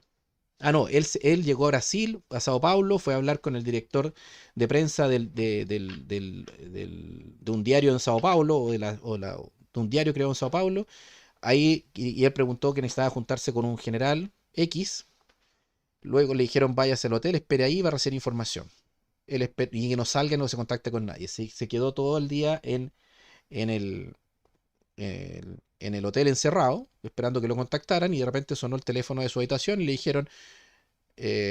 A: Ah, no, él llegó a Brasil, a Sao Paulo, fue a hablar con el director de prensa de un diario en Sao Paulo, de un diario creo en Sao Paulo. Ahí, y él preguntó que necesitaba juntarse con un general X. Luego le dijeron, váyase al hotel, espere ahí, va a recibir información. Y que no salga, no se contacte con nadie. Se quedó todo el día en en el hotel encerrado, esperando que lo contactaran, y de repente sonó el teléfono de su habitación y le dijeron,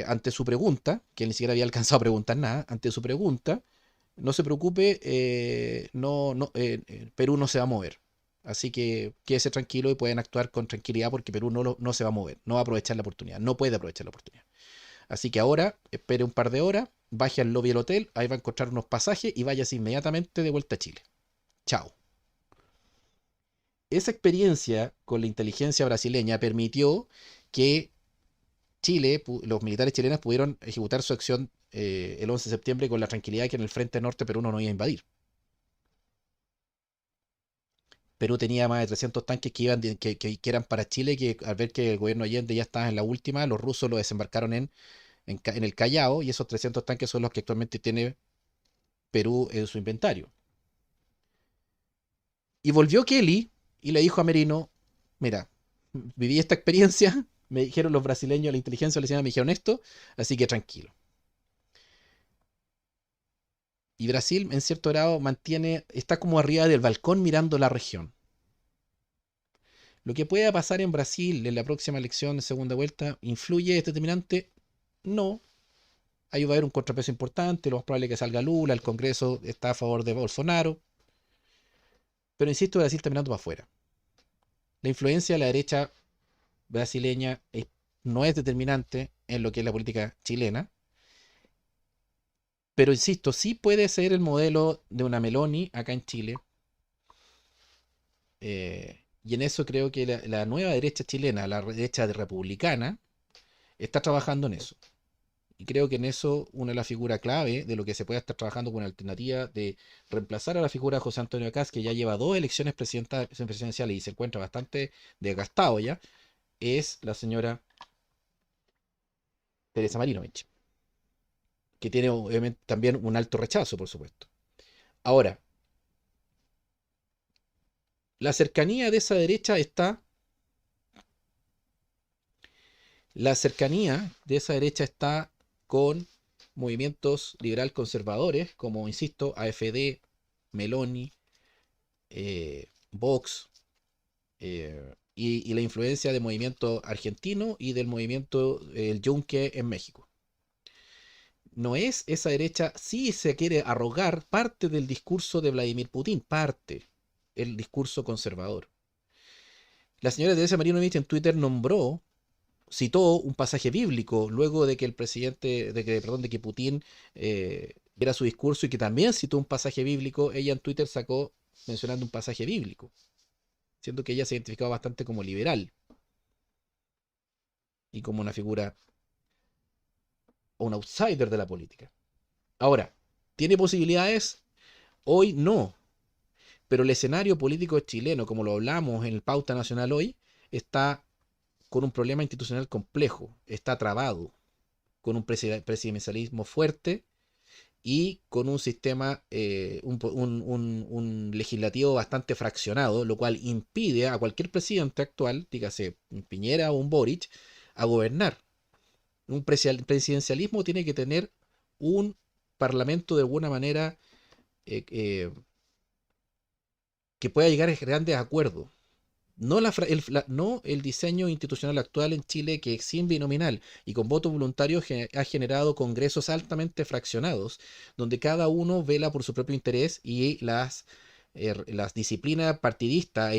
A: ante su pregunta, que él ni siquiera había alcanzado a preguntar nada, ante su pregunta, no se preocupe, Perú no se va a mover. Así que quédese tranquilo y pueden actuar con tranquilidad porque Perú no se va a mover, no va a aprovechar la oportunidad, no puede aprovechar la oportunidad. Así que ahora espere un par de horas, baje al lobby del hotel, ahí va a encontrar unos pasajes y váyase inmediatamente de vuelta a Chile. Chao. Esa experiencia con la inteligencia brasileña permitió que los militares chilenos pudieron ejecutar su acción el 11 de septiembre con la tranquilidad que en el frente norte Perú no iba a invadir. Perú tenía más de 300 tanques que eran para Chile, que al ver que el gobierno Allende ya estaba en la última, los rusos lo desembarcaron en el Callao, y esos 300 tanques son los que actualmente tiene Perú en su inventario. Y volvió Kelly y le dijo a Merino, mira, viví esta experiencia, me dijeron los brasileños, la inteligencia brasileña me dijeron esto, así que tranquilo. Y Brasil, en cierto grado, está como arriba del balcón mirando la región. Lo que pueda pasar en Brasil en la próxima elección de segunda vuelta, ¿influye este determinante? No. Ahí va a haber un contrapeso importante, lo más probable es que salga Lula, el Congreso está a favor de Bolsonaro. Pero insisto, Brasil está mirando para afuera. La influencia de la derecha brasileña no es determinante en lo que es la política chilena. Pero insisto, sí puede ser el modelo de una Meloni acá en Chile. Y en eso creo que la nueva derecha chilena, la derecha republicana, está trabajando en eso. Y creo que en eso una de las figuras clave de lo que se puede estar trabajando con una alternativa de reemplazar a la figura de José Antonio Kast, que ya lleva 2 elecciones presidenciales y se encuentra bastante desgastado ya, es la señora Teresa Marinovich, que tiene obviamente también un alto rechazo, por supuesto. Ahora, la cercanía de esa derecha está La cercanía de esa derecha está con movimientos liberal conservadores, como, insisto, AfD, Meloni, Vox, y la influencia del movimiento argentino y del movimiento El Yunque en México. No es esa derecha, sí se quiere arrogar parte del discurso de Vladimir Putin, parte, el discurso conservador. La señora Teresa Marinovich en Twitter citó un pasaje bíblico luego de que de que Putin diera su discurso, y que también citó un pasaje bíblico. Ella en Twitter sacó mencionando un pasaje bíblico, siendo que ella se identificaba bastante como liberal y como una figura o un outsider de la política. Ahora, ¿tiene posibilidades? Hoy no, pero el escenario político chileno, como lo hablamos en el Pauta Nacional hoy, está con un problema institucional complejo, está trabado, con un presidencialismo fuerte y con un sistema, un legislativo bastante fraccionado, lo cual impide a cualquier presidente actual, dígase Piñera o un Boric, a gobernar. Un presidencialismo tiene que tener un parlamento de alguna manera eh, eh, que pueda llegar a grandes acuerdos. No el diseño institucional actual en Chile, que sin binominal y con voto voluntario ha generado congresos altamente fraccionados, donde cada uno vela por su propio interés y las las disciplinas partidistas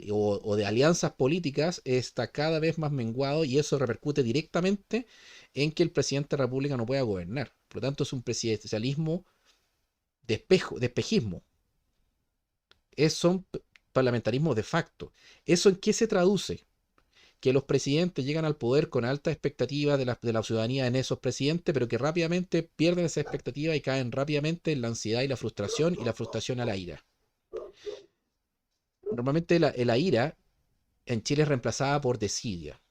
A: o de alianzas políticas está cada vez más menguado y eso repercute directamente en que el presidente de la República no pueda gobernar. Por lo tanto, es un presidencialismo de espejismo. Son parlamentarismos de facto. ¿Eso en qué se traduce? Que los presidentes llegan al poder con alta expectativa de la ciudadanía en esos presidentes, pero que rápidamente pierden esa expectativa y caen rápidamente en la ansiedad y la frustración a la ira. Normalmente la ira en Chile es reemplazada por desidia,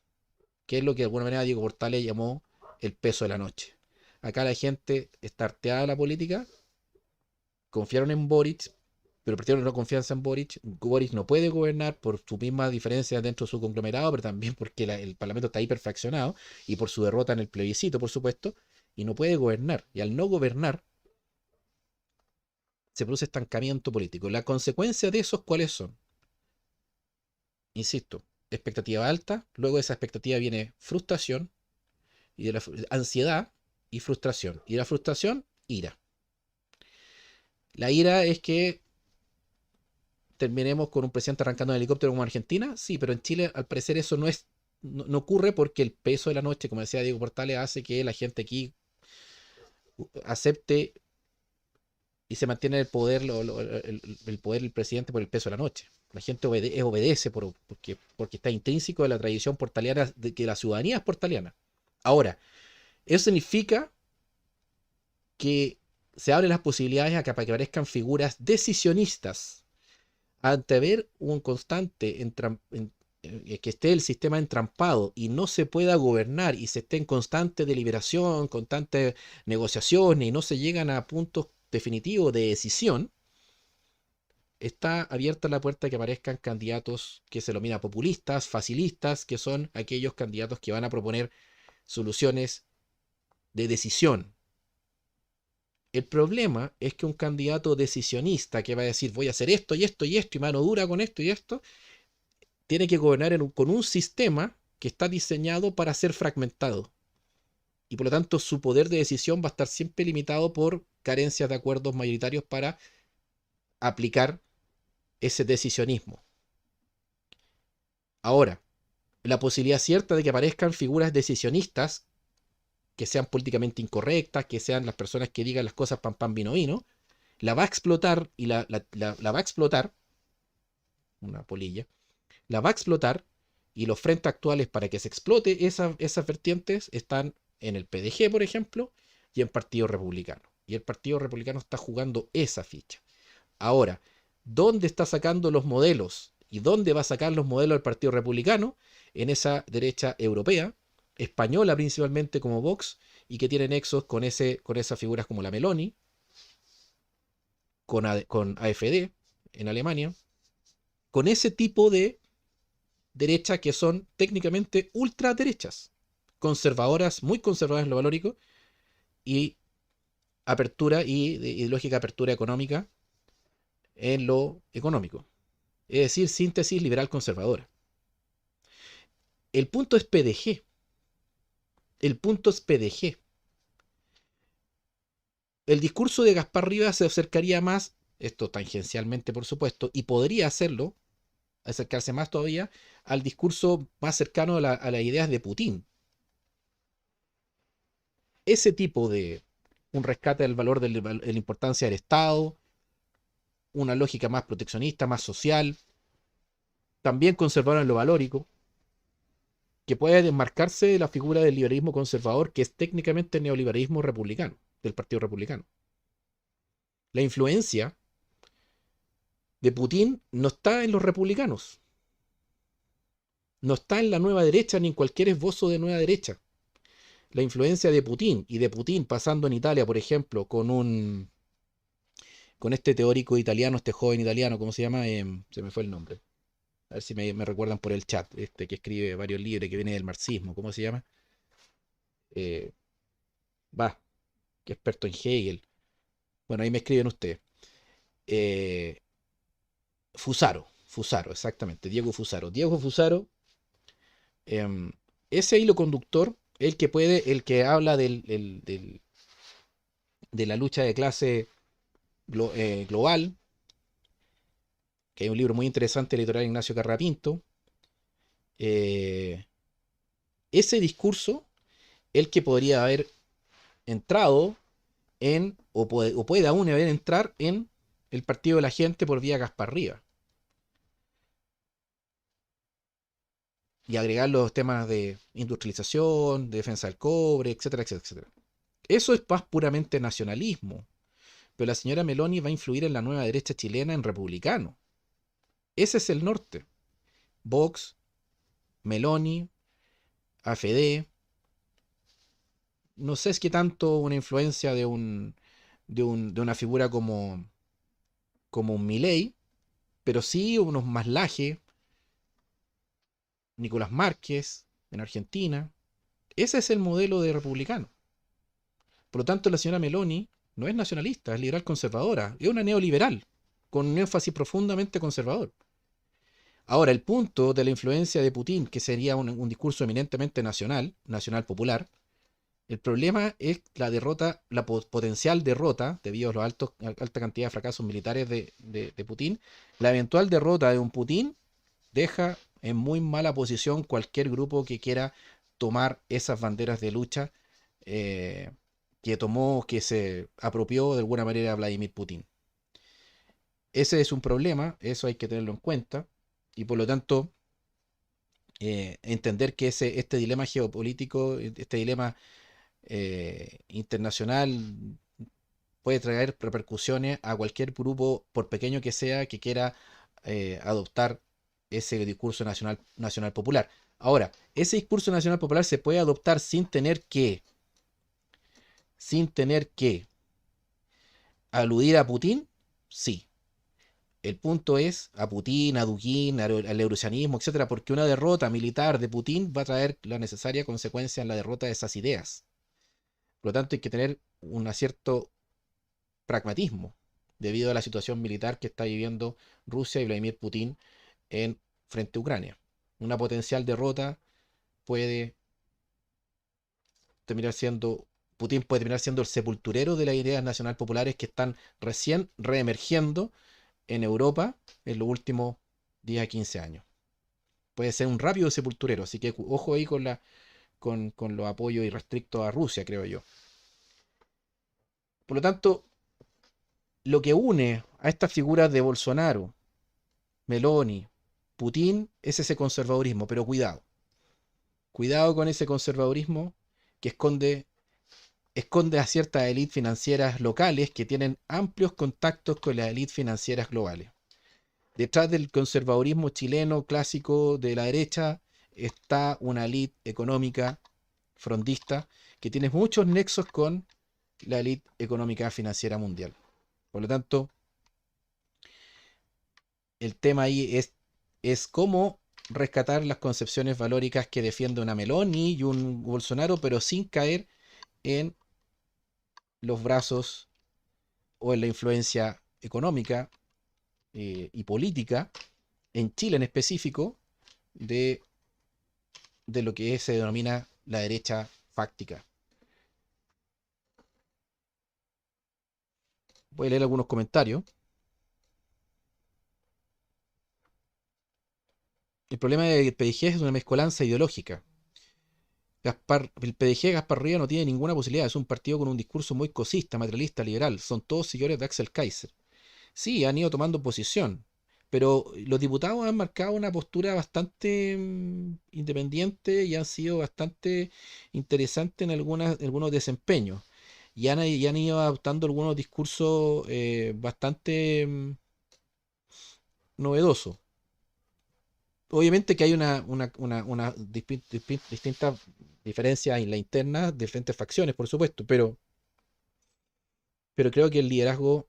A: que es lo que de alguna manera Diego Portales llamó el peso de la noche. Acá la gente está harteada de la política, confiaron en Boric, pero perdieron la confianza en Boric. Boric no puede gobernar por su misma diferencia dentro de su conglomerado, pero también porque el Parlamento está hiperfraccionado y por su derrota en el plebiscito, por supuesto, y no puede gobernar. Y al no gobernar, se produce estancamiento político. ¿La consecuencia de eso cuáles son? Insisto, expectativa alta, luego de esa expectativa viene frustración, y de la ansiedad y frustración. Y de la frustración, ira. La ira es que terminemos con un presidente arrancando en helicóptero como Argentina, sí, pero en Chile al parecer eso no ocurre porque el peso de la noche, como decía Diego Portales, hace que la gente aquí acepte y se mantiene el poder, el poder del presidente por el peso de la noche. La gente obedece porque está intrínseco de la tradición portaliana, de que la ciudadanía es portaliana. Ahora, eso significa que se abren las posibilidades para que aparezcan figuras decisionistas ante ver un constante que esté el sistema entrampado y no se pueda gobernar y se esté en constante deliberación, constante negociación y no se llegan a puntos definitivos de decisión, está abierta la puerta a que aparezcan candidatos que se denominan populistas, facilistas, que son aquellos candidatos que van a proponer soluciones de decisión. El problema es que un candidato decisionista que va a decir voy a hacer esto y esto y esto y mano dura con esto y esto, tiene que gobernar con un sistema que está diseñado para ser fragmentado. Y por lo tanto su poder de decisión va a estar siempre limitado por carencias de acuerdos mayoritarios para aplicar ese decisionismo. Ahora, la posibilidad cierta de que aparezcan figuras decisionistas que sean políticamente incorrectas, que sean las personas que digan las cosas pan pan vino vino, la va a explotar y la va a explotar, una polilla, la va a explotar y los frentes actuales para que se explote esas vertientes están en el PDG, por ejemplo, y en Partido Republicano. Y el Partido Republicano está jugando esa ficha. Ahora, ¿dónde está sacando los modelos? ¿Y dónde va a sacar los modelos del Partido Republicano? En esa derecha europea, española principalmente como Vox, y que tiene nexos con esas figuras como la Meloni, con AfD en Alemania, con ese tipo de derecha que son técnicamente ultraderechas, conservadoras, muy conservadoras en lo valórico, y apertura y ideológica apertura económica en lo económico. Es decir, síntesis liberal conservadora. El punto es PDG. El punto es PDG. El discurso de Gaspar Rivas se acercaría más, esto tangencialmente por supuesto, y podría hacerlo, acercarse más todavía, al discurso más cercano a las ideas de Putin. Ese tipo de un rescate del valor de la importancia del Estado, una lógica más proteccionista, más social, también conservadora en lo valórico, que puede desmarcarse de la figura del liberalismo conservador, que es técnicamente el neoliberalismo republicano, del Partido Republicano. La influencia de Putin no está en los republicanos, no está en la nueva derecha ni en cualquier esbozo de nueva derecha. La influencia de Putin y de Putin pasando en Italia, por ejemplo, con este teórico italiano, este joven italiano, ¿cómo se llama? Se me fue el nombre. A ver si me recuerdan por el chat, que escribe varios libros, que viene del marxismo, ¿cómo se llama? Eh, Va, que es experto en Hegel. Bueno, ahí me escriben ustedes. Eh, Fusaro, exactamente, Diego Fusaro. Diego Fusaro, em, ese hilo conductor, el que habla de la lucha de clase global, que hay un libro muy interesante, editorial Ignacio Carrapinto. eh, Ese discurso, el que podría haber entrado o puede aún haber entrar en el partido de la gente por vía Gasparría. Y agregar los temas de industrialización, de defensa del cobre, etcétera, etcétera, etcétera. Eso es más puramente nacionalismo. Pero la señora Meloni va a influir en la nueva derecha chilena en republicano. Ese es el norte. Vox, Meloni, AfD. No sé es que tanto una influencia de una figura como un Milei, pero sí unos más Laje, Nicolás Márquez en Argentina. Ese es el modelo de republicano. Por lo tanto, la señora Meloni no es nacionalista, es liberal conservadora, es una neoliberal, con un énfasis profundamente conservador. Ahora, el punto de la influencia de Putin, que sería un discurso eminentemente nacional, nacional popular, el problema es la derrota, la potencial derrota, debido a la alta cantidad de fracasos militares de Putin. La eventual derrota de un Putin deja en muy mala posición cualquier grupo que quiera tomar esas banderas de lucha eh, que se apropió de alguna manera Vladimir Putin. Ese es un problema, eso hay que tenerlo en cuenta, y por lo tanto entender que este dilema geopolítico, este dilema internacional puede traer repercusiones a cualquier grupo, por pequeño que sea, que quiera adoptar ese discurso nacional popular. Ahora, ese discurso nacional popular se puede adoptar sin tener que aludir a Putin, sí. El punto es a Putin, a Dugin, al eurasianismo, etcétera, porque una derrota militar de Putin va a traer la necesaria consecuencia en la derrota de esas ideas. Por lo tanto, hay que tener un cierto pragmatismo debido a la situación militar que está viviendo Rusia y Vladimir Putin en frente a Ucrania. Una potencial derrota puede terminar siendo, Putin puede terminar siendo el sepulturero de las ideas nacional populares que están recién reemergiendo en Europa en los últimos 10 a 15 años. Puede ser un rápido sepulturero, así que ojo ahí con los apoyos irrestrictos a Rusia, creo yo. Por lo tanto, lo que une a estas figuras de Bolsonaro, Meloni, Putin, es ese conservadurismo, pero cuidado con ese conservadurismo que esconde a ciertas élites financieras locales que tienen amplios contactos con las élites financieras globales. Detrás del conservadurismo chileno clásico de la derecha está una élite económica frondista que tiene muchos nexos con la élite económica financiera mundial. Por lo tanto, el tema ahí es cómo rescatar las concepciones valóricas que defiende una Meloni y un Bolsonaro, pero sin caer en los brazos o en la influencia económica y política, en Chile en específico, de, de lo que se denomina la derecha fáctica. Voy a leer algunos comentarios. El problema del PDG es una mezcolanza ideológica. El PDG Gasparría no tiene ninguna posibilidad, es un partido con un discurso muy cosista, materialista, liberal, son todos seguidores de Axel Kaiser. Sí, han ido tomando posición, pero los diputados han marcado una postura bastante independiente y han sido bastante interesantes en algunos desempeños. Y han ido adoptando algunos discursos bastante novedosos. Obviamente que hay una distinta diferencia en la interna de diferentes facciones, por supuesto, pero creo que el liderazgo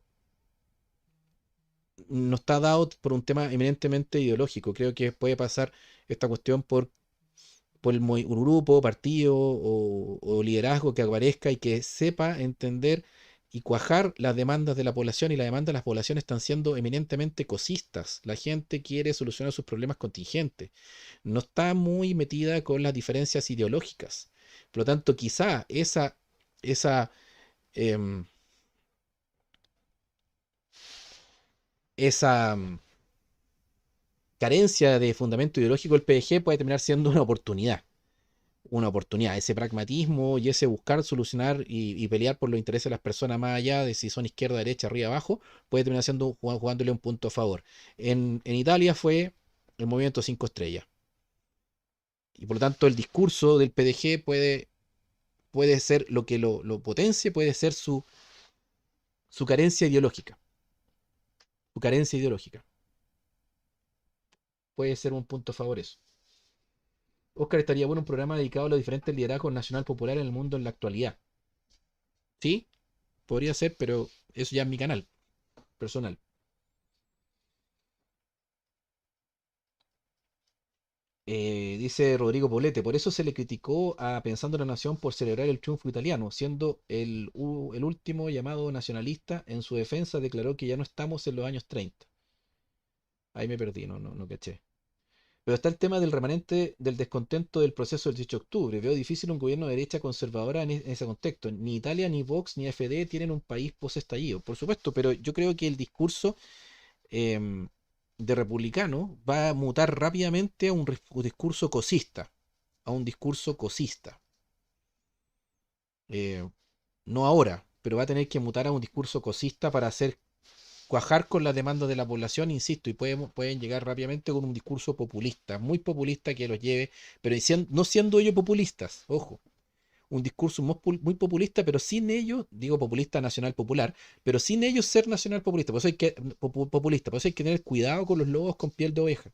A: no está dado por un tema eminentemente ideológico. Creo que puede pasar esta cuestión un grupo, partido o liderazgo que aparezca y que sepa entender y cuajar las demandas de la población, y las demandas de las poblaciones están siendo eminentemente cosistas. La gente quiere solucionar sus problemas contingentes. No está muy metida con las diferencias ideológicas. Por lo tanto, quizá esa, em, esa carencia de fundamento ideológico del PDG puede terminar siendo una oportunidad. Una oportunidad, ese pragmatismo y ese buscar solucionar y pelear por los intereses de las personas más allá de si son izquierda, derecha, arriba, abajo, puede terminar siendo jugándole un punto a favor. En Italia fue el movimiento 5 estrellas. Y por lo tanto el discurso del PDG puede ser lo que lo potencie, puede ser su carencia ideológica. Su carencia ideológica. Puede ser un punto a favor eso. Oscar, estaría bueno un programa dedicado a los diferentes liderazgos nacional popular en el mundo en la actualidad. Sí, podría ser, pero eso ya es mi canal personal. Dice Rodrigo Poblete, por eso se le criticó a Pensando en la Nación por celebrar el triunfo italiano, siendo el último llamado nacionalista. En su defensa declaró que ya no estamos en los años 30. Ahí me perdí, no caché. Pero está el tema del remanente del descontento del proceso del 18 de octubre. Veo difícil un gobierno de derecha conservadora en ese contexto. Ni Italia, ni Vox, ni AfD tienen un país post-estallido, por supuesto, pero yo creo que el discurso em, de republicano va a mutar rápidamente a un discurso cosista, a un discurso cosista. Eh, no ahora, pero va a tener que mutar a un discurso cosista para hacer cuajar con las demandas de la población, insisto, y pueden llegar rápidamente con un discurso populista, muy populista que los lleve, pero no siendo ellos populistas, ojo, un discurso muy populista, pero sin ellos, digo populista nacional popular, pero sin ellos ser nacional populista, por eso hay que, populista, por eso hay que tener cuidado con los lobos con piel de oveja,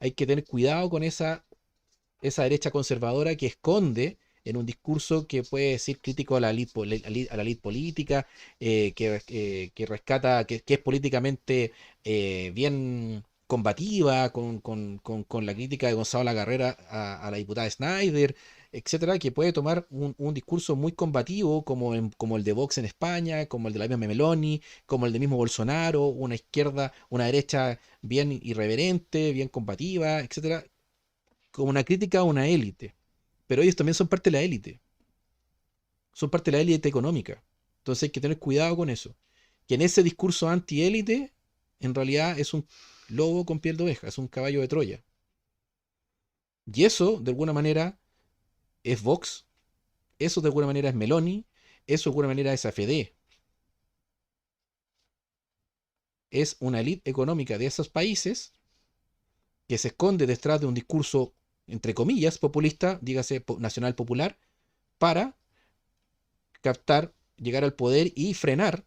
A: hay que tener cuidado con esa derecha conservadora que esconde en un discurso que puede decir crítico a la elite política, que rescata, que es políticamente bien combativa con la crítica de Gonzalo Lagarrera a la diputada Snyder, etcétera, que puede tomar un discurso muy combativo como el de Vox en España, como el de la misma Meloni, como el de mismo Bolsonaro, una izquierda, una derecha bien irreverente, bien combativa, etcétera, como una crítica a una élite. Pero ellos también son parte de la élite. Son parte de la élite económica. Entonces hay que tener cuidado con eso. Que en ese discurso anti-élite, en realidad es un lobo con piel de oveja, es un caballo de Troya. Y eso, de alguna manera, es Vox, eso de alguna manera es Meloni, eso de alguna manera es AfD. Es una élite económica de esos países que se esconde detrás de un discurso, entre comillas, populista, dígase nacional popular, para captar, llegar al poder y frenar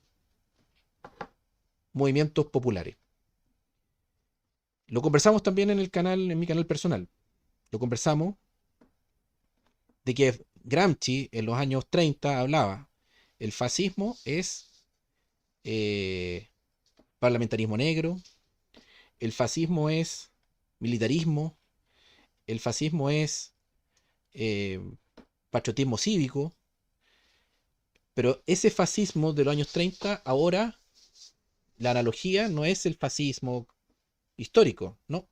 A: movimientos populares. Lo conversamos también en el canal, en mi canal personal. Lo conversamos de que Gramsci en los años 30 hablaba, el fascismo es eh, parlamentarismo negro, el fascismo es militarismo, el fascismo es eh, patriotismo cívico, pero ese fascismo de los años 30, ahora la analogía no es el fascismo histórico, no,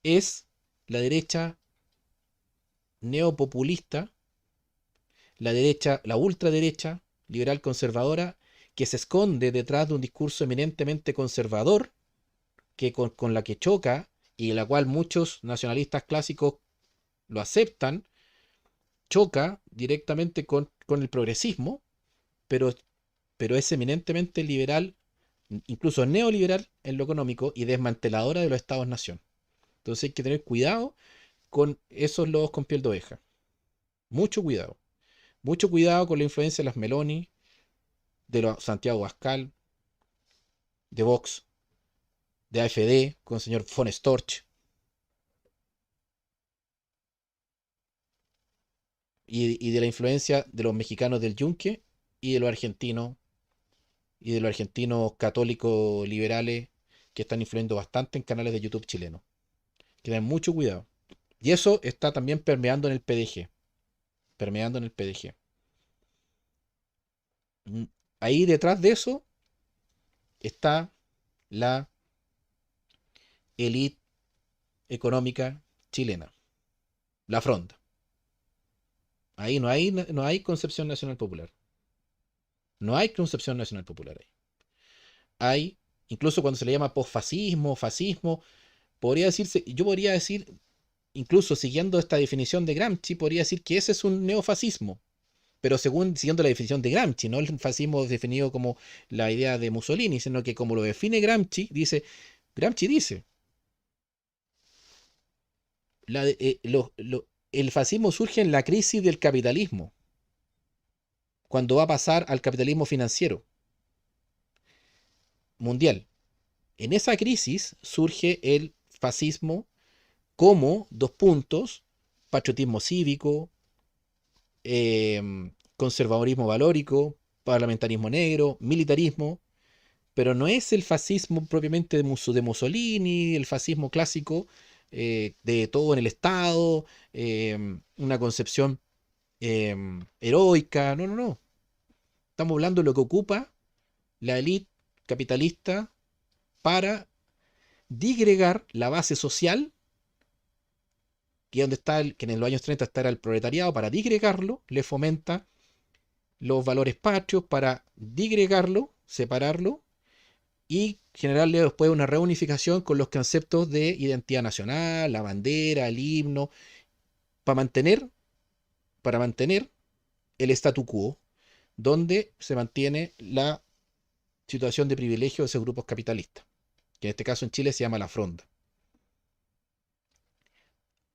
A: es la derecha neopopulista, la derecha, la ultraderecha, liberal conservadora, que se esconde detrás de un discurso eminentemente conservador, que con la que choca y la cual muchos nacionalistas clásicos lo aceptan, choca directamente con el progresismo, pero, pero es eminentemente liberal, incluso neoliberal en lo económico y desmanteladora de los estados-nación. Entonces hay que tener cuidado con esos lobos con piel de oveja. Mucho cuidado. Mucho cuidado con la influencia de las Meloni, de los Santiago Abascal, de Vox, de AfD, con el señor von Storch, y de la influencia de los mexicanos del Yunque y de los argentinos católicos liberales que están influyendo bastante en canales de YouTube chilenos. Que tengan mucho cuidado. Y eso está también permeando en el PDG. Permeando en el PDG. Mm, Ahí detrás de eso está la élite económica chilena, la fronda. Ahí no hay concepción nacional popular. No hay concepción nacional popular ahí. Hay Incluso cuando se le llama posfascismo, fascismo, podría decirse, yo podría decir, incluso siguiendo esta definición de Gramsci, podría decir que ese es un neofascismo, pero siguiendo la definición de Gramsci, no el fascismo definido como la idea de Mussolini, sino que como lo define Gramsci, Gramsci dice, el fascismo surge en la crisis del capitalismo, cuando va a pasar al capitalismo financiero mundial. En esa crisis surge el fascismo como, dos puntos, patriotismo cívico, conservadorismo valórico, parlamentarismo negro, militarismo, pero no es el fascismo propiamente de Mussolini, el fascismo clásico de todo en el Estado, una concepción heroica, no, no, no. Estamos hablando de lo que ocupa la élite capitalista para disgregar la base social, que, donde está que en los años 30 está el proletariado, para disgregarlo, le fomenta los valores patrios para disgregarlo, separarlo y generarle después una reunificación con los conceptos de identidad nacional, la bandera, el himno, para mantener, para mantener el statu quo, donde se mantiene la situación de privilegio de esos grupos capitalistas, que en este caso en Chile se llama la fronda.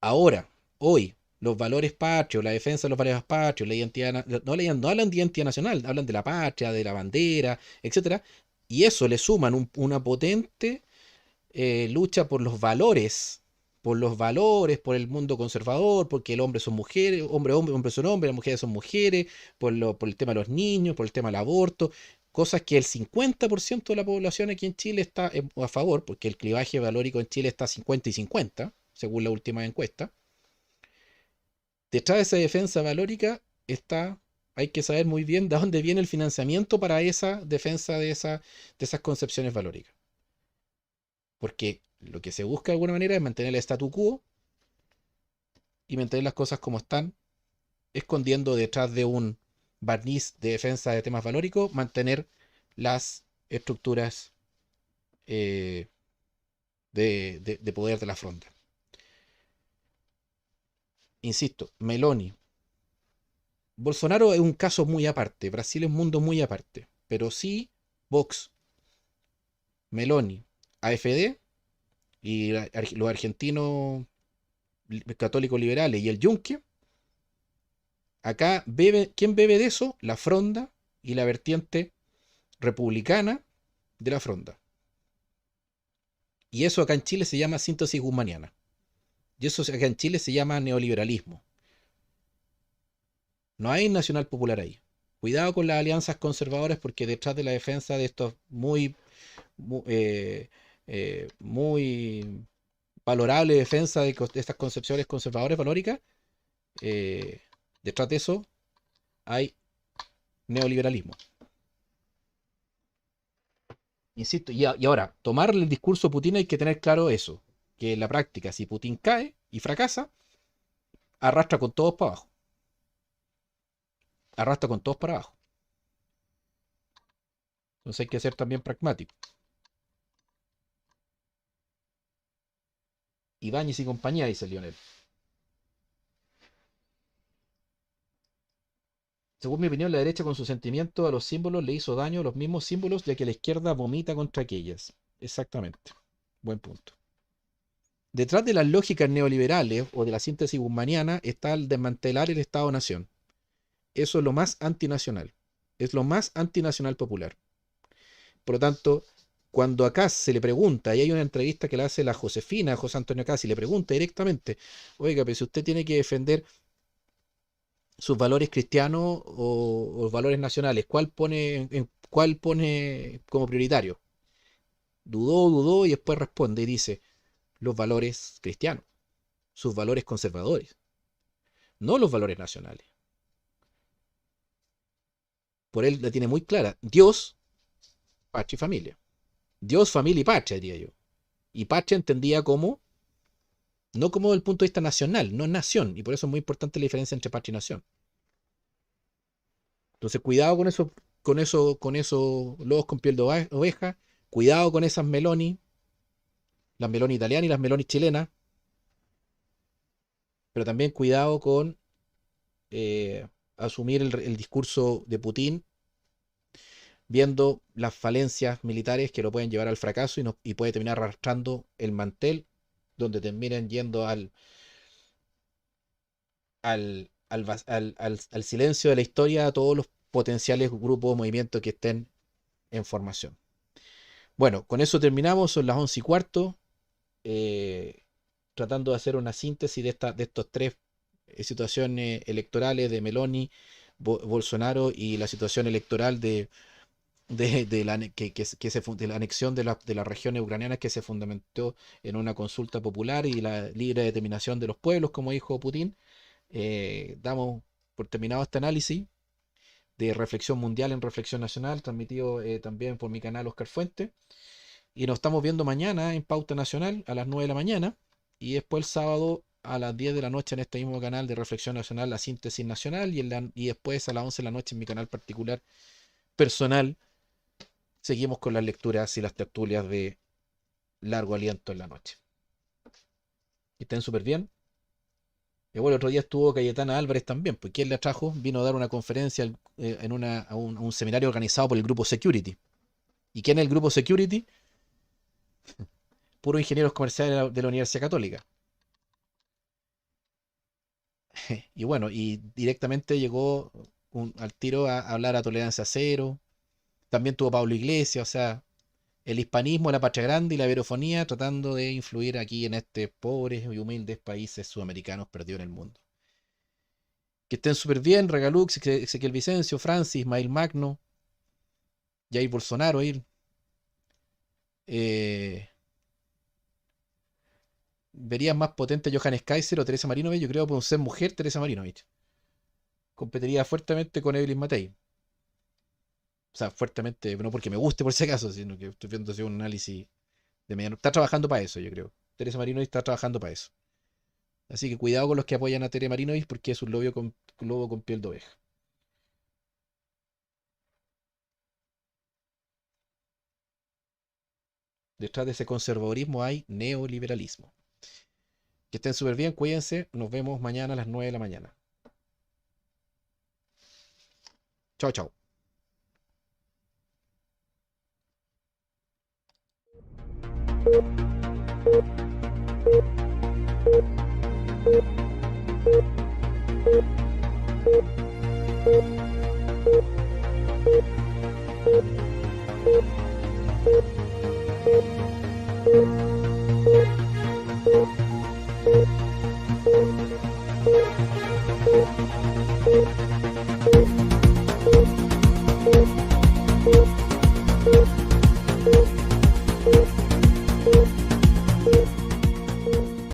A: Ahora, hoy, los valores patrios, la defensa de los valores patrios, la identidad, no hablan de identidad nacional, hablan de la patria, de la bandera, etcétera, y eso le suman una potente lucha por los valores, por el mundo conservador, porque el hombre son mujeres, hombre son hombres, las mujeres son mujeres, por el tema de los niños, por el tema del aborto, cosas que el 50% de la población aquí en Chile está a favor, porque el clivaje valórico en Chile está 50 y 50, según la última encuesta. Detrás de esa defensa valórica hay que saber muy bien de dónde viene el financiamiento para esa defensa de esas concepciones valóricas. Porque lo que se busca de alguna manera es mantener el statu quo y mantener las cosas como están, escondiendo detrás de un barniz de defensa de temas valóricos, mantener las estructuras eh, de poder de la fronda. Insisto, Meloni. Bolsonaro es un caso muy aparte, Brasil es un mundo muy aparte, pero sí Vox, Meloni, AfD y los argentinos católicos liberales y el Yunque, acá ¿quién bebe de eso? La fronda y la vertiente republicana de la fronda. Y eso acá en Chile se llama síntesis guzmaniana. Y eso acá en Chile se llama neoliberalismo. No hay nacional popular ahí. Cuidado con las alianzas conservadoras porque detrás de la defensa de estos muy valorable defensa de estas concepciones conservadoras valóricas, detrás de eso hay neoliberalismo. Insisto, y ahora, tomar el discurso de Putin hay que tener claro eso, que en la práctica, si Putin cae y fracasa, arrastra con todos para abajo. Arrastra con todos para abajo. Entonces hay que ser también pragmático. Ibáñez y compañía, dice Lionel. Según mi opinión, la derecha con su sentimiento a los símbolos le hizo daño a los mismos símbolos, ya que la izquierda vomita contra aquellas. Exactamente. Buen punto. Detrás de las lógicas neoliberales o de la síntesis guzmaniana está el desmantelar el Estado-Nación. Eso es lo más antinacional. Es lo más antinacional popular. Por lo tanto, cuando acá se le pregunta, y hay una entrevista que le hace la Josefina, José Antonio Casi, le pregunta directamente, oiga, pero si usted tiene que defender sus valores cristianos o valores nacionales, cuál pone como prioritario? Dudó y después responde y dice, los valores cristianos, sus valores conservadores, no los valores nacionales. Por él la tiene muy clara. Dios, patria y familia. Dios, familia y patria, diría yo. Y patria entendía como, no como desde el punto de vista nacional, no nación. Y por eso es muy importante la diferencia entre patria y nación. Entonces, cuidado con eso, lobos con piel de oveja, cuidado con esas Meloni, las Meloni italianas y las Meloni chilenas, pero también cuidado con eh, asumir el discurso de Putin viendo las falencias militares que lo pueden llevar al fracaso y puede terminar arrastrando el mantel donde terminen yendo al silencio de la historia a todos los potenciales grupos o movimientos que estén en formación. Bueno, con eso terminamos, son las 11:15, tratando de hacer una síntesis de estos tres situaciones electorales de Meloni, Bolsonaro y la situación electoral de de la anexión de las regiones ucranianas que se fundamentó en una consulta popular y la libre determinación de los pueblos, como dijo Putin. Damos por terminado este análisis de Reflexión Mundial en Reflexión Nacional, transmitido también por mi canal Oscar Fuente. Y nos estamos viendo mañana en Pauta Nacional a las 9 de la mañana y después el sábado a las 10 de la noche en este mismo canal de Reflexión Nacional, la Síntesis Nacional, y después a las 11 de la noche en mi canal particular personal. Seguimos con las lecturas y las tertulias de largo aliento en la noche. Que estén súper bien. Y bueno, el otro día estuvo Cayetana Álvarez también, pues ¿quién la trajo? Vino a dar una conferencia a un seminario organizado por el grupo Security. ¿Y quién es el grupo Security? Puros ingenieros comerciales de la Universidad Católica. Y bueno, y directamente llegó al tiro a hablar a tolerancia cero. También tuvo Pablo Iglesias, o sea, el hispanismo, la patria grande y la verofonía tratando de influir aquí en estos pobres y humildes países sudamericanos perdidos en el mundo. Que estén súper bien, Regalux, Ezequiel Vicencio, Francis, Ismael Magno, Jair Bolsonaro, verías más potente a Johannes Kaiser o Teresa Marinovich. Yo creo que por ser mujer, Teresa Marinovich competiría fuertemente con Evelyn Matei. O sea, fuertemente, no porque me guste por si acaso, sino que estoy viendo así un análisis de mediano. Está trabajando para eso, yo creo. Teresa Marinovich está trabajando para eso. Así que cuidado con los que apoyan a Tere Marinovich porque es un lobo con piel de oveja. Detrás de ese conservadurismo hay neoliberalismo. Que estén súper bien, cuídense. Nos vemos mañana a las 9 de la mañana. Chao, chao.